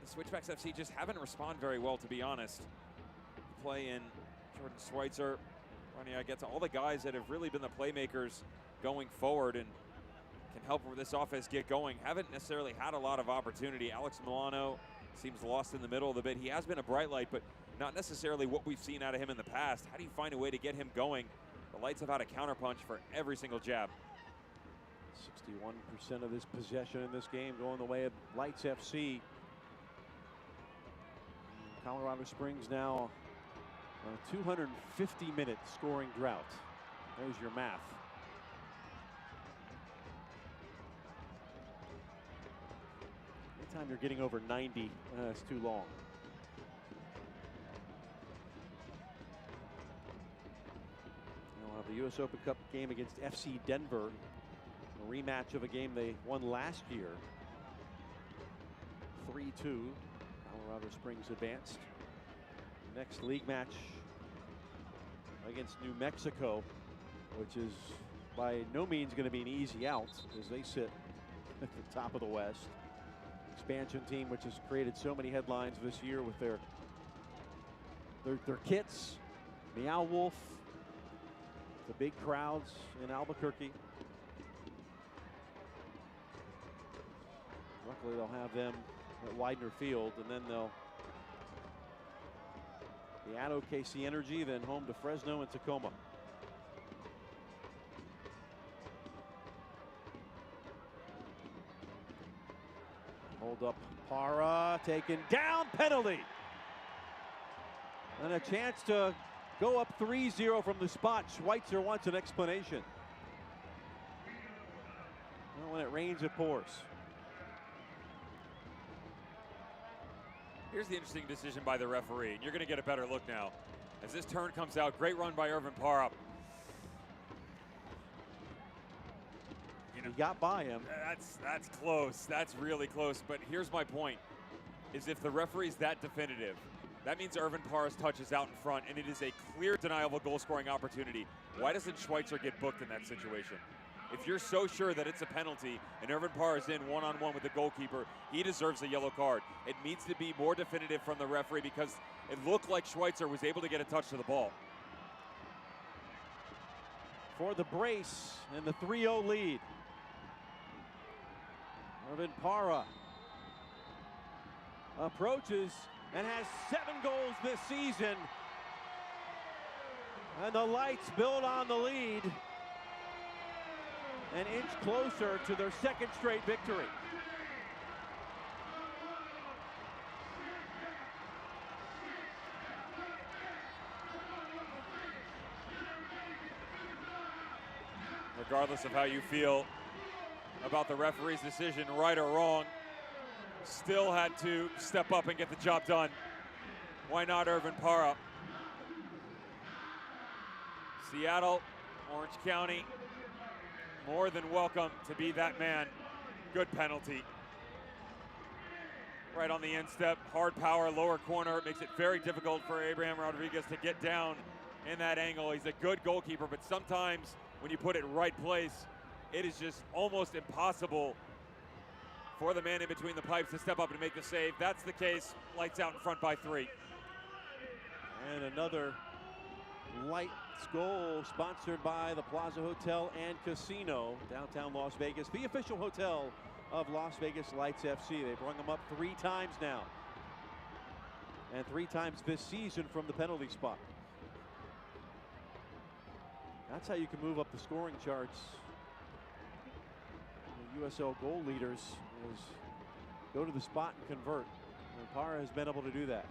The Switchbacks FC just haven't responded very well, to be honest. Play in Jordan Schweitzer, Ronnie Agetta, all the guys that have really been the playmakers going forward and can help this offense get going. Haven't necessarily had a lot of opportunity. Alex Milano seems lost in the middle of the bit. He has been a bright light, but not necessarily what we've seen out of him in the past. How do you find a way to get him going The Lights have had a counterpunch for every single jab. 61% of this possession in this game going the way of Lights FC. Colorado Springs now on a 250-minute scoring drought. There's your math. Anytime you're getting over 90, that's too long. We'll have the US Open Cup game against FC Denver. A rematch of a game they won last year. 3-2. Colorado Springs advanced. Next league match against New Mexico, which is by no means going to be an easy out as they sit at the top of the West. Expansion team, which has created so many headlines this year with their kits, Meow Wolf, the big crowds in Albuquerque. Luckily, they'll have them at Widener Field, and then they'll be at OKC Energy, then home to Fresno and Tacoma. Hold up, Para taken down, penalty. And a chance to go up 3-0 from the spot. Schweitzer wants an explanation. Well, when it rains, it pours. Here's the interesting decision by the referee, and you're going to get a better look now. As this turn comes out, great run by Irvin Para. He got by him. That's close. That's really close. But here's my point, is if the referee's that definitive, that means Irvin Para's touch is out in front, and it is a clear denial of a goal-scoring opportunity. Why doesn't Schweitzer get booked in that situation? If you're so sure that it's a penalty and Irvin Para is in one-on-one with the goalkeeper, he deserves a yellow card. It needs to be more definitive from the referee because it looked like Schweitzer was able to get a touch to the ball. For the brace and the 3-0 lead. Irvin Para approaches and has 7 goals this season. And the Lights build on the lead. An inch closer to their second straight victory. Regardless of how you feel about the referee's decision, right or wrong, still had to step up and get the job done. Why not Irvin Para? Seattle, Orange County, more than welcome to be that man. Good penalty. Right on the instep, hard power, lower corner. It makes it very difficult for Abraham Rodriguez to get down in that angle. He's a good goalkeeper, but sometimes when you put it right place, it is just almost impossible for the man in between the pipes to step up and make the save. That's the case. Lights out in front by 3. And another Lights goal sponsored by the Plaza Hotel and Casino, downtown Las Vegas, the official hotel of Las Vegas Lights FC. They've rung them up 3 times now. And 3 times this season from the penalty spot. That's how you can move up the scoring charts. The USL goal leaders is go to the spot and convert. And Para has been able to do that.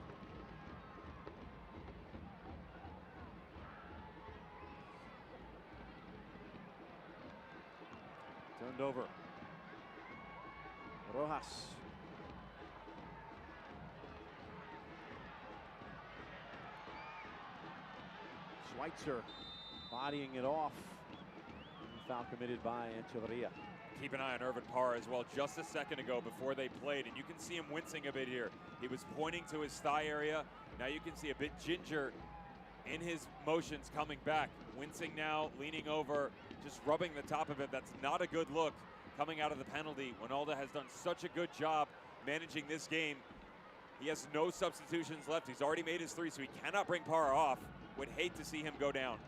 Turned over. Rojas. Schweitzer bodying it off. Foul committed by Echeverria. Keep an eye on Irvin Para as well. Just a second ago before they played, and you can see him wincing a bit here. He was pointing to his thigh area. Now you can see a bit ginger in his motions coming back. Wincing now, leaning over, just rubbing the top of it. That's not a good look coming out of the penalty. Winalda has done such a good job managing this game. He has no substitutions left. He's already made his 3, so he cannot bring Para off. Would hate to see him go down.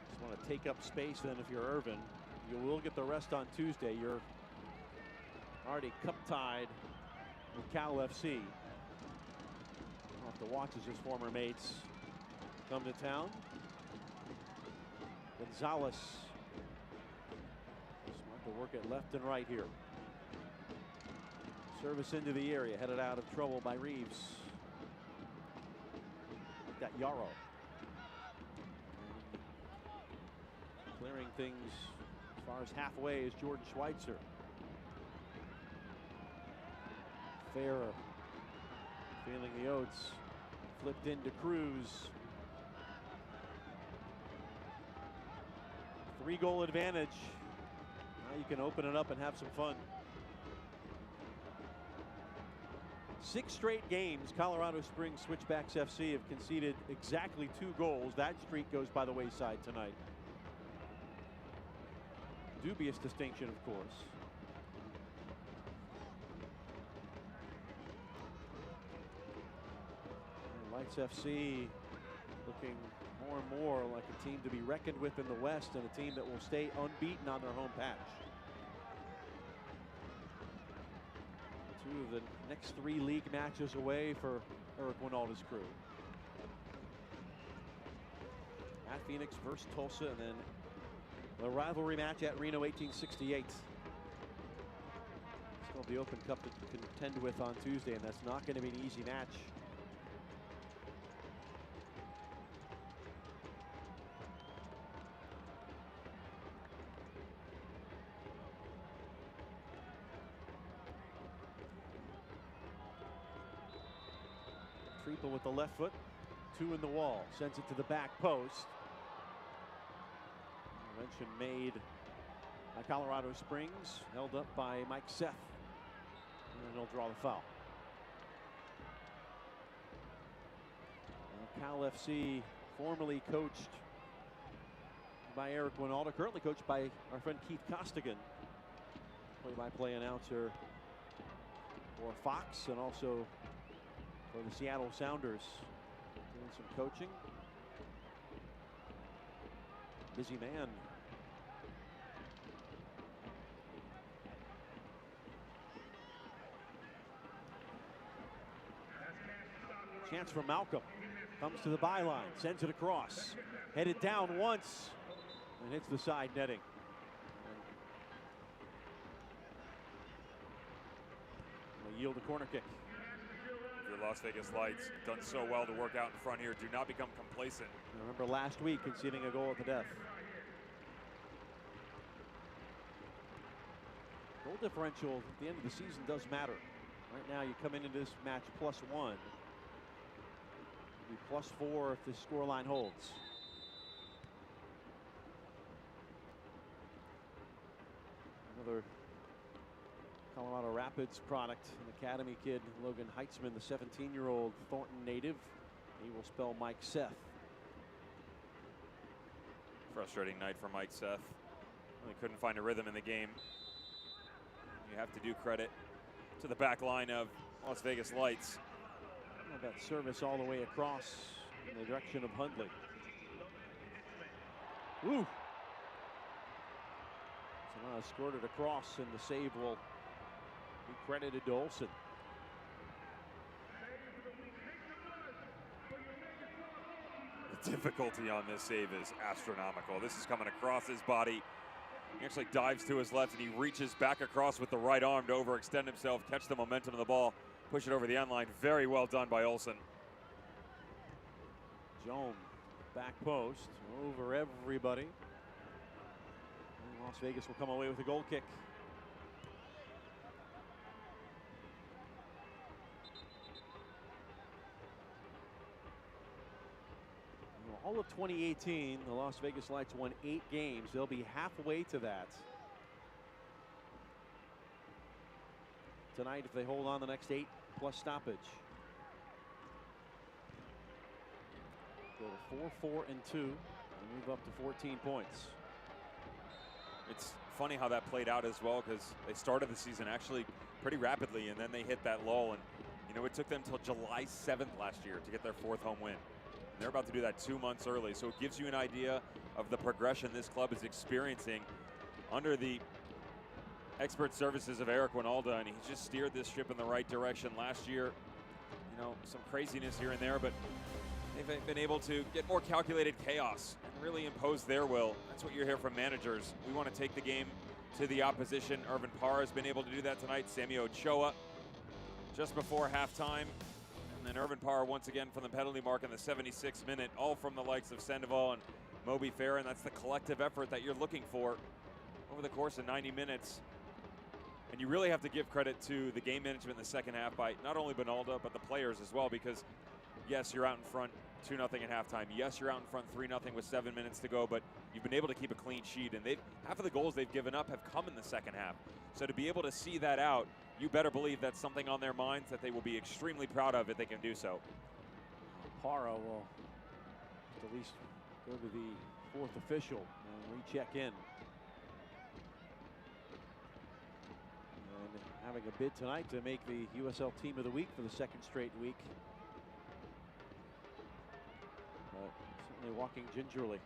Just want to take up space then if you're Irvin. You will get the rest on Tuesday. You're already cup tied with Cal FC. You'll have to watch as his former mates come to town. Gonzalez. Smart to work it left and right here. Service into the area, headed out of trouble by Reeves. Got Yarrow. Clearing things as far as halfway is Jordan Schweitzer. Farrer feeling the oats. Flipped into Cruz. 3-goal advantage. Now you can open it up and have some fun. 6 straight games, Colorado Springs Switchbacks FC have conceded exactly 2 goals. That streak goes by the wayside tonight. Dubious distinction, of course. And Lights FC looking more and more like a team to be reckoned with in the West, and a team that will stay unbeaten on their home patch. 2 of the next 3 league matches away for Eric Winalda's crew. At Phoenix versus Tulsa, and then the rivalry match at Reno 1868. Still the Open Cup to contend with on Tuesday, and that's not going to be an easy match. Triple with the left foot, 2 in the wall, sends it to the back post. Intervention made by Colorado Springs, held up by Mike Seth, and he'll draw the foul. Cal FC, formerly coached by Eric Winalda, currently coached by our friend Keith Costigan, play-by-play announcer for Fox and also for the Seattle Sounders, doing some coaching. Busy man. Chance for Malcolm. Comes to the byline, sends it across. Headed down once and hits the side netting. Will yield a corner kick. Your Las Vegas Lights done so well to work out in front here. Do not become complacent. I remember last week conceding a goal at the death. Goal differential at the end of the season does matter. Right now you come into this match +1. You'll be +4 if this scoreline holds. Another Colorado Rapids product, an academy kid, Logan Heitzman, the 17-year-old Thornton native. He will spell Mike Seth. Frustrating night for Mike Seth. Really couldn't find a rhythm in the game. You have to do credit to the back line of Las Vegas Lights. That service all the way across in the direction of Hundley. Ooh. Somehow scored it across, and the save will be credited to Olsen. The difficulty on this save is astronomical. This is coming across his body. He actually dives to his left, and he reaches back across with the right arm to overextend himself, catch the momentum of the ball, push it over the end line. Very well done by Olsen. Joan, back post, over everybody. And Las Vegas will come away with a goal kick. All of 2018, the Las Vegas Lights won 8 games. They'll be halfway to that tonight if they hold on the next 8 plus stoppage. Go to 4-4-2 and move up to 14 points. It's funny how that played out as well, because they started the season actually pretty rapidly, and then they hit that lull. And you know, it took them till July 7th last year to get their 4th home win. And they're about to do that 2 months early, so it gives you an idea of the progression this club is experiencing under the expert services of Eric Winalda, and he's just steered this ship in the right direction. Last year, you know, some craziness here and there, but They've been able to get more calculated chaos and really impose their will. That's what you hear from managers. We want to take the game to the opposition. Irvin Parra has been able to do that tonight. Sammy Ochoa just before halftime. And then Irvin Parra once again from the penalty mark in the 76th minute, all from the likes of Sandoval and Moby Farah, and that's the collective effort that you're looking for over the course of 90 minutes. And you really have to give credit to the game management in the second half by not only Bonaldo, but the players as well, because yes, you're out in front 2-0 at halftime. Yes, you're out in front 3-0 with 7 minutes to go, but you've been able to keep a clean sheet, and half of the goals they've given up have come in the second half. So to be able to see that out, you better believe that's something on their minds that they will be extremely proud of if they can do so. Parra will at least go to the fourth official and recheck in. And having a bid tonight to make the USL Team of the Week for the second straight week. But certainly walking gingerly.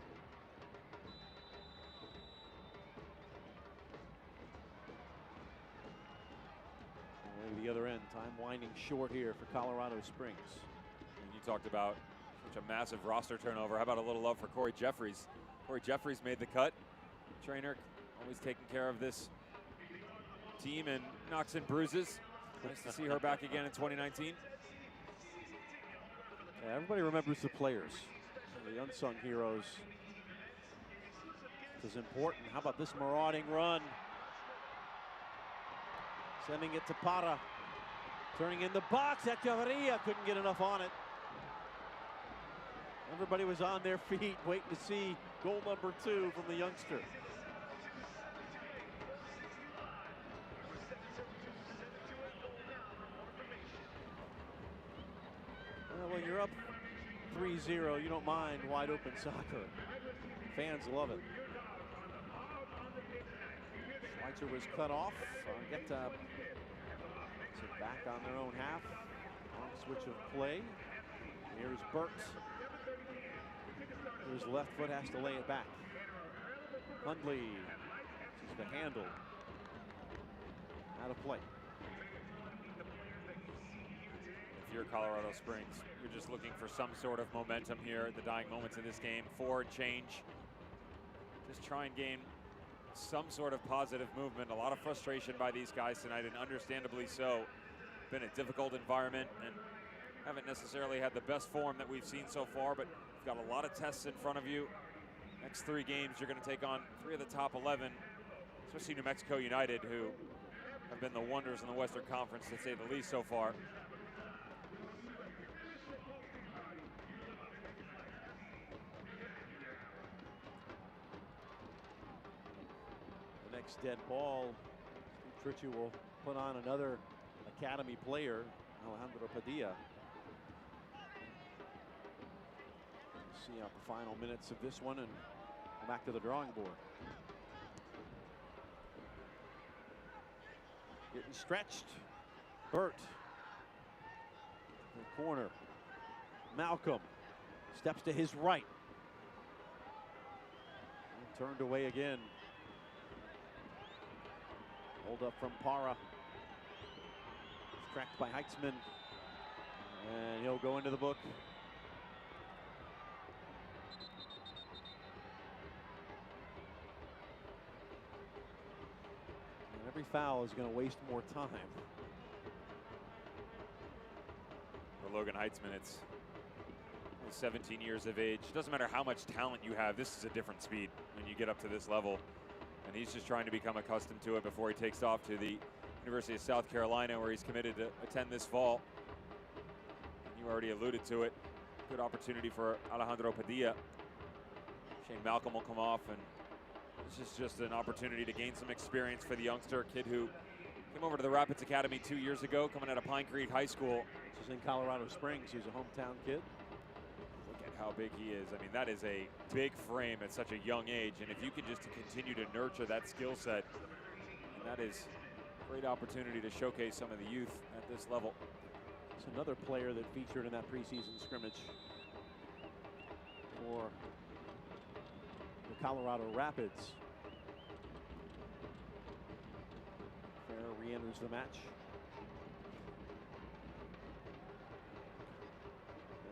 Maybe the other end, time winding short here for Colorado Springs. And you talked about such a massive roster turnover. How about a little love for Corey Jeffries? Corey Jeffries made the cut. Trainer always taking care of this team and knocks in bruises. Nice to see her back again in 2019. Yeah, everybody remembers the players, the unsung heroes. This is important. How about this marauding run? Sending it to Parra. Turning in the box. Echeverria couldn't get enough on it. Everybody was on their feet waiting to see goal number 2 from the youngster. Well, when you're up 3-0, you don't mind wide open soccer. Fans love it. Schweitzer was cut off. Get back on their own half. Long switch of play. Here's Burt. His left foot has to lay it back. Hundley uses the handle. Out of play. If you're Colorado Springs, you're just looking for some sort of momentum here at the dying moments of this game. Forward change. Just try and gain some sort of positive movement. A lot of frustration by these guys tonight, and understandably so. Been a difficult environment and haven't necessarily had the best form that we've seen so far, but you've got a lot of tests in front of you. Next 3 games, you're going to take on 3 of the top 11, especially New Mexico United, who have been the wonders in the Western Conference, to say the least, so far. The next dead ball, Trichy will put on another academy player, Alejandro Padilla. See out the final minutes of this one and go back to the drawing board. Getting stretched. Burt. In the corner. Malcolm steps to his right. And turned away again. Hold up from Parra. Tracked by Heitzman. And he'll go into the book. And every foul is going to waste more time. For Logan Heitzman, it's 17 years of age. Doesn't matter how much talent you have, this is a different speed when you get up to this level. And he's just trying to become accustomed to it before he takes off to the University of South Carolina, where he's committed to attend this fall. You already alluded to it. Good opportunity for Alejandro Padilla. Shane Malcolm will come off, and this is just an opportunity to gain some experience for the youngster, a kid who came over to the Rapids Academy 2 years ago, coming out of Pine Creek High School. This is in Colorado Springs. He's a hometown kid. Look at how big he is. I mean, that is a big frame at such a young age, and if you can just continue to nurture that skill set, and that is a great opportunity to showcase some of the youth at this level. It's another player that featured in that preseason scrimmage for the Colorado Rapids. Farah re-enters the match.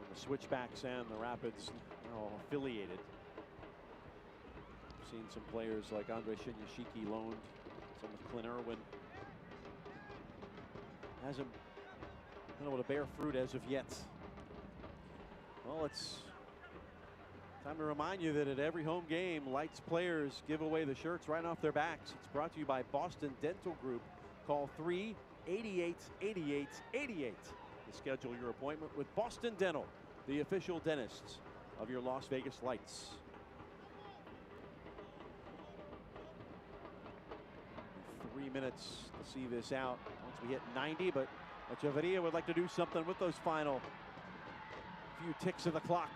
And The Switchbacks and the Rapids are affiliated. I've seen some players like Andre Shinyashiki loaned, some with Clint Irwin. Hasn't been able to bear fruit as of yet. Well, it's time to remind you that at every home game, Lights players give away the shirts right off their backs. It's brought to you by Boston Dental Group. Call 388-8888 to schedule your appointment with Boston Dental, the official dentists of your Las Vegas Lights. 3 minutes to see this out once we hit 90, but Echeverria would like to do something with those final few ticks of the clock.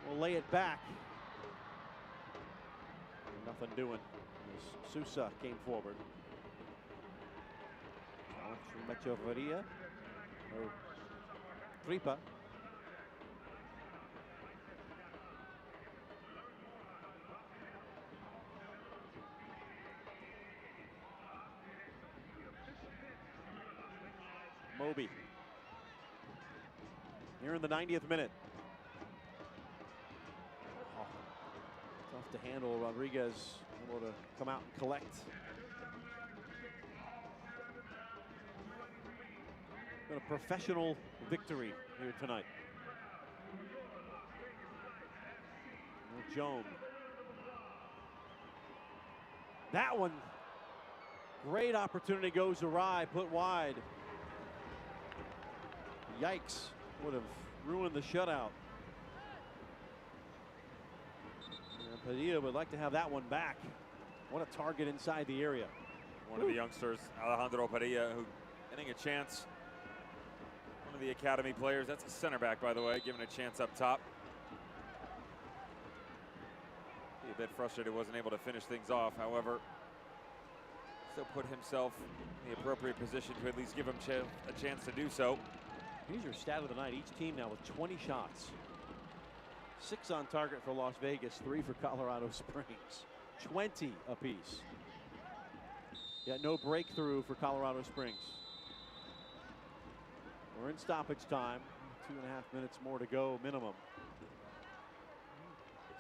We'll lay it back. Nothing doing as Sousa came forward. From Echeverria. Or Tripa. Moby. Here in the 90th minute. Oh, tough to handle. Rodriguez able to come out and collect. Been a professional victory here tonight. Joan. That one, great opportunity goes awry, put wide. Yikes, would have ruined the shutout. And Padilla would like to have that one back. What a target inside the area. One of the youngsters, Alejandro Padilla, who getting a chance. One of the academy players. That's a center back, by the way, given a chance up top. A bit frustrated, wasn't able to finish things off. However, still put himself in the appropriate position to at least give him a chance to do so. Here's your stat of the night. Each team now with 20 shots. 6 on target for Las Vegas, 3 for Colorado Springs. 20 apiece. Yet no breakthrough for Colorado Springs. We're in stoppage time. 2.5 minutes more to go minimum.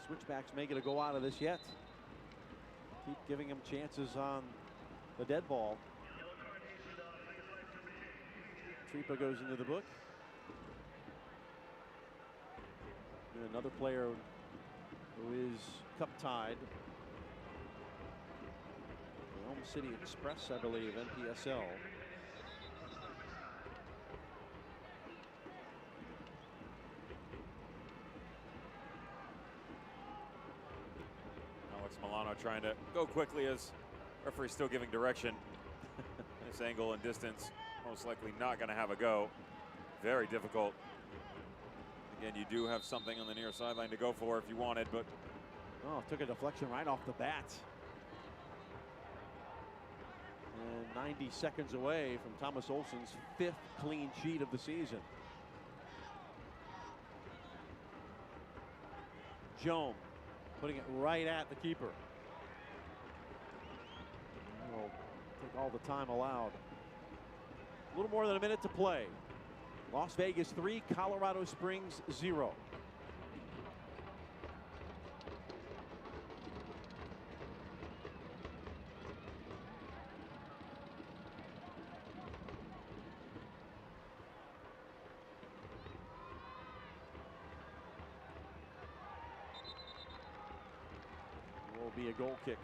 Switchbacks may get a go out of this yet. Keep giving them chances on the dead ball. Tripa goes into the book. And another player who is cup tied. The Elm City Express, I believe, NPSL. Milano trying to go quickly as referee still giving direction. This angle and distance most likely not going to have a go. Very difficult. Again, you do have something on the near sideline to go for if you wanted, but oh, took a deflection right off the bat. And 90 seconds away from Thomas Olson's 5th clean sheet of the season. Joan putting it right at the keeper. Will take all the time allowed. A little more than a minute to play. Las Vegas 3, Colorado Springs 0. Will be a goal kick.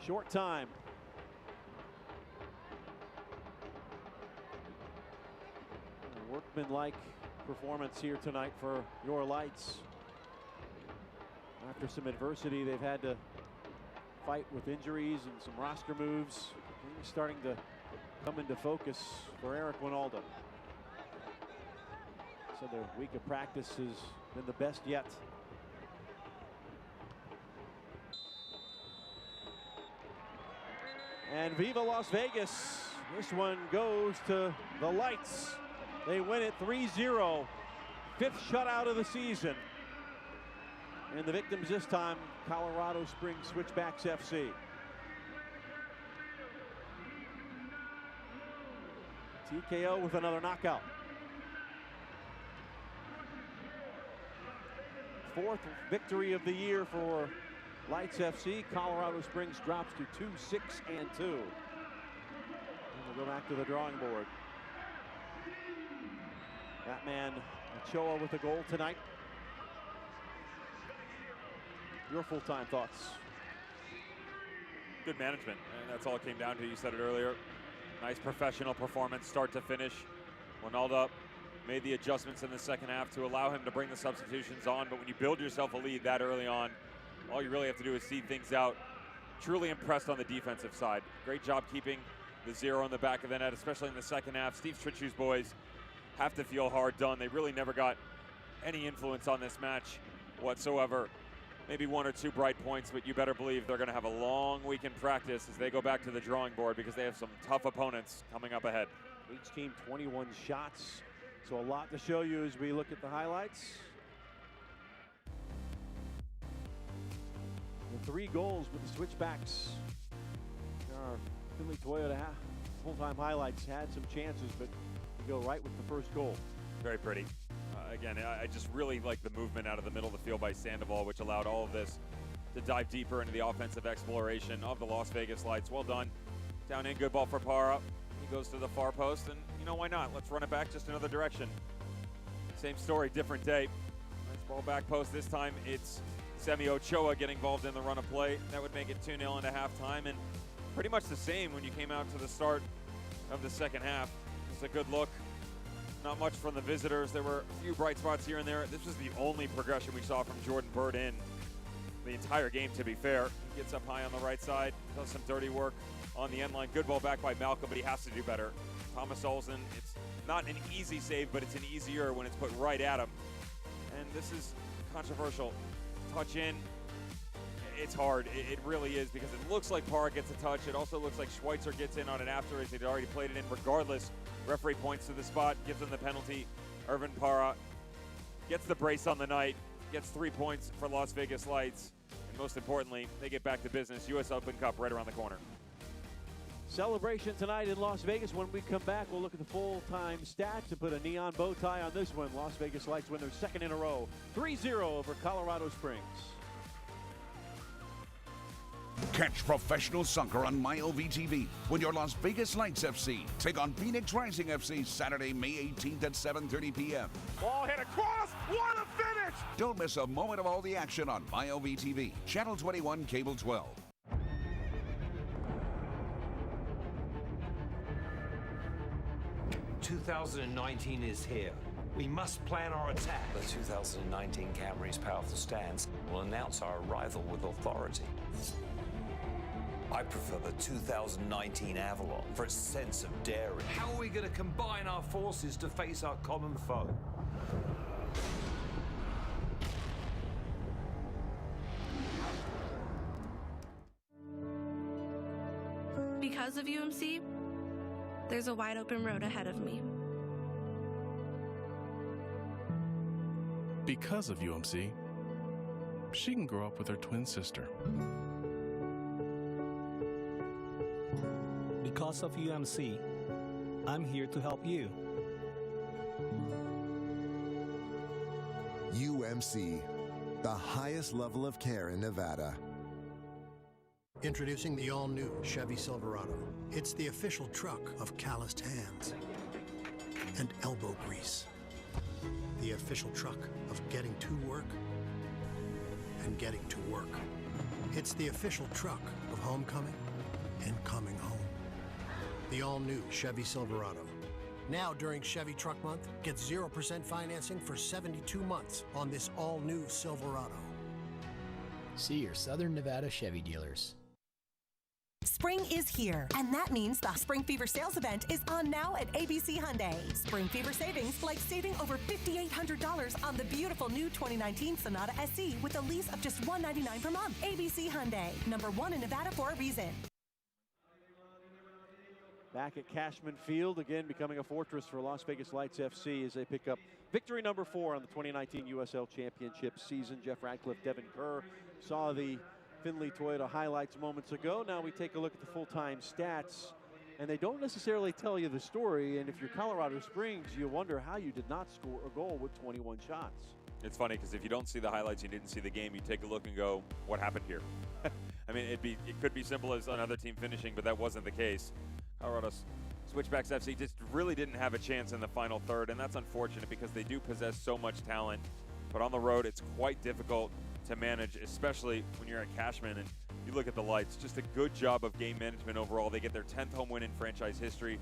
Short time. Workmanlike performance here tonight for your Lights. After some adversity, they've had to fight with injuries and some roster moves. Things starting to come into focus for Eric Winalda. So their week of practice has been the best yet. And Viva Las Vegas. This one goes to the Lights. They win it 3-0. 5th shutout of the season. And the victims this time, Colorado Springs Switchbacks FC. TKO with another knockout. 4th victory of the year for Lights FC. Colorado Springs drops to 2-6-2. And we'll go back to the drawing board. Batman Ochoa with a goal tonight. Your full-time thoughts? Good management, and that's all it came down to. You said it earlier. Nice professional performance, start to finish. Ronaldo made the adjustments in the second half to allow him to bring the substitutions on, but when you build yourself a lead that early on, all you really have to do is see things out. Truly impressed on the defensive side. Great job keeping the 0 in the back of the net, especially in the second half. Steve Stritchew's boys have to feel hard done. They really never got any influence on this match whatsoever. Maybe 1 or 2 bright points, but you better believe they're going to have a long week in practice as they go back to the drawing board because they have some tough opponents coming up ahead. Each team 21 shots, so a lot to show you as we look at the highlights. The 3 goals with the Switchbacks. Our Finley Toyota full-time highlights had some chances, but you go right with the first goal. Very pretty. Again, I just really like the movement out of the middle of the field by Sandoval, which allowed all of this to dive deeper into the offensive exploration of the Las Vegas Lights. Well done. Down in, good ball for Parra. He goes to the far post, and you know, why not? Let's run it back just another direction. Same story, different day. Nice ball back post. This time it's Semi Ochoa getting involved in the run of play. That would make it 2-0 into halftime, and pretty much the same when you came out to the start of the second half. It's a good look. Not much from the visitors. There were a few bright spots here and there. This was the only progression we saw from Jordan Bird in the entire game, to be fair. He gets up high on the right side, does some dirty work on the end line. Good ball back by Malcolm, but he has to do better. Thomas Olsen, it's not an easy save, but it's an easier when it's put right at him. And this is controversial. Touch in, it's hard. It really is, because it looks like Parra gets a touch. It also looks like Schweitzer gets in on it after, as he'd already played it in. Regardless, referee points to the spot, gives him the penalty. Irvin Parra gets the brace on the night, gets 3 points for Las Vegas Lights, and most importantly, they get back to business. U.S. Open Cup right around the corner. Celebration tonight in Las Vegas. When we come back, we'll look at the full-time stats and put a neon bow tie on this one. Las Vegas Lights win their 2nd in a row, 3-0 over Colorado Springs. Catch professional soccer on MyLVTV when your Las Vegas Lights FC take on Phoenix Rising FC Saturday, May 18th at 7:30 p.m. Ball hit across. What a finish! Don't miss a moment of all the action on MyLVTV, Channel 21, Cable 12. "2019 is here. We must plan our attack." The 2019 Camry's powerful stance will announce our arrival with authority. I prefer the 2019 Avalon for its sense of daring. How are we going to combine our forces to face our common foe? Because of UMC, there's a wide open road ahead of me. Because of UMC, she can grow up with her twin sister. Because of UMC, I'm here to help you. UMC, the highest level of care in Nevada. Introducing the all-new Chevy Silverado. It's the official truck of calloused hands and elbow grease. The official truck of getting to work and getting to work. It's the official truck of homecoming and coming home. The all-new Chevy Silverado. Now during Chevy Truck Month, get 0% financing for 72 months on this all-new Silverado. See your Southern Nevada Chevy dealers. Spring is here, and that means the Spring Fever sales event is on now at ABC Hyundai. Spring Fever savings like saving over $5,800 on the beautiful new 2019 Sonata SE with a lease of just $199 per month. ABC Hyundai, #1 in Nevada for a reason. back at Cashman Field, again becoming a fortress for Las Vegas Lights FC as they pick up victory number 4 on the 2019 USL Championship season. Jeff Radcliffe, Devin Kerr saw the Findlay Toyota highlights moments ago. Now we take a look at the full-time stats, and they don't necessarily tell you the story. And if you're Colorado Springs, you wonder how you did not score a goal with 21 shots. It's funny because if you don't see the highlights, you didn't see the game, you take a look and go, what happened here? I mean, it could be simple as another team finishing, but that wasn't the case. Colorado Switchbacks FC just really didn't have a chance in the final third, and that's unfortunate because they do possess so much talent. But on the road, it's quite difficult to manage, especially when you're at Cashman and you look at the Lights. Just a good job of game management overall. They get their 10th home win in franchise history.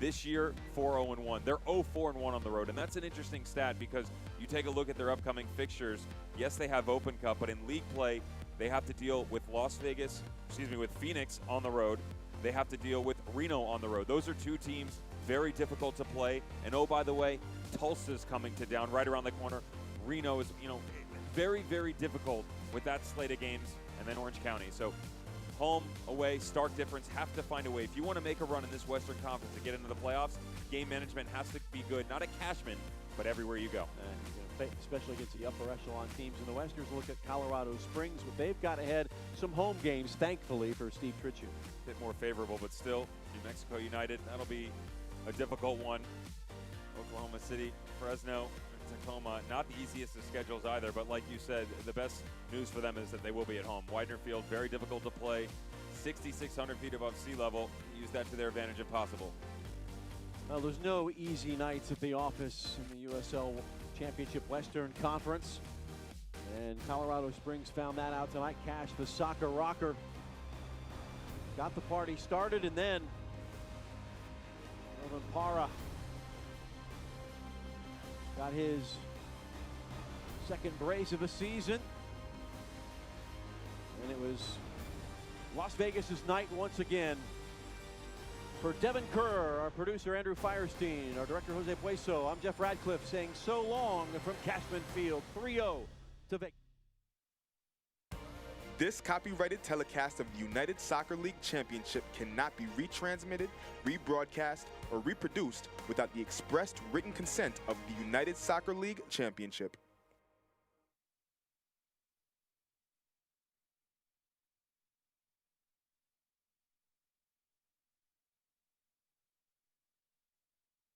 This year, 4-0-1. They're 0-4-1 on the road, and that's an interesting stat because you take a look at their upcoming fixtures. Yes, they have Open Cup, but in league play, they have to deal with with Phoenix on the road. They have to deal with Reno on the road. Those are two teams very difficult to play. And oh, by the way, Tulsa's coming to town right around the corner. Reno is, very, very difficult with that slate of games, and then Orange County. So home, away, stark difference. Have to find a way. If you want to make a run in this Western Conference to get into the playoffs, game management has to be good. Not at Cashman, but everywhere you go. Especially against the upper echelon teams in the West. Here's a look at Colorado Springs. What they've got ahead, some home games, thankfully, for Steve Tritchu. A bit more favorable, but still, New Mexico United, that'll be a difficult one. Oklahoma City, Fresno, Tacoma, not the easiest of schedules either, but like you said, the best news for them is that they will be at home. Widener Field, very difficult to play, 6,600 feet above sea level. Use that to their advantage if possible. Well, there's no easy nights at the office in the USL Championship Western Conference, and Colorado Springs found that out tonight. Cash, the soccer rocker, got the party started, and then Irvin Parra got his second brace of the season, and it was Las Vegas's night once again. For Devin Kerr, our producer Andrew Firestein, our director Jose Pueso, I'm Jeff Radcliffe saying so long from Cashman Field, 3-0 to Vegas. This copyrighted telecast of the United Soccer League Championship cannot be retransmitted, rebroadcast, or reproduced without the expressed written consent of the United Soccer League Championship.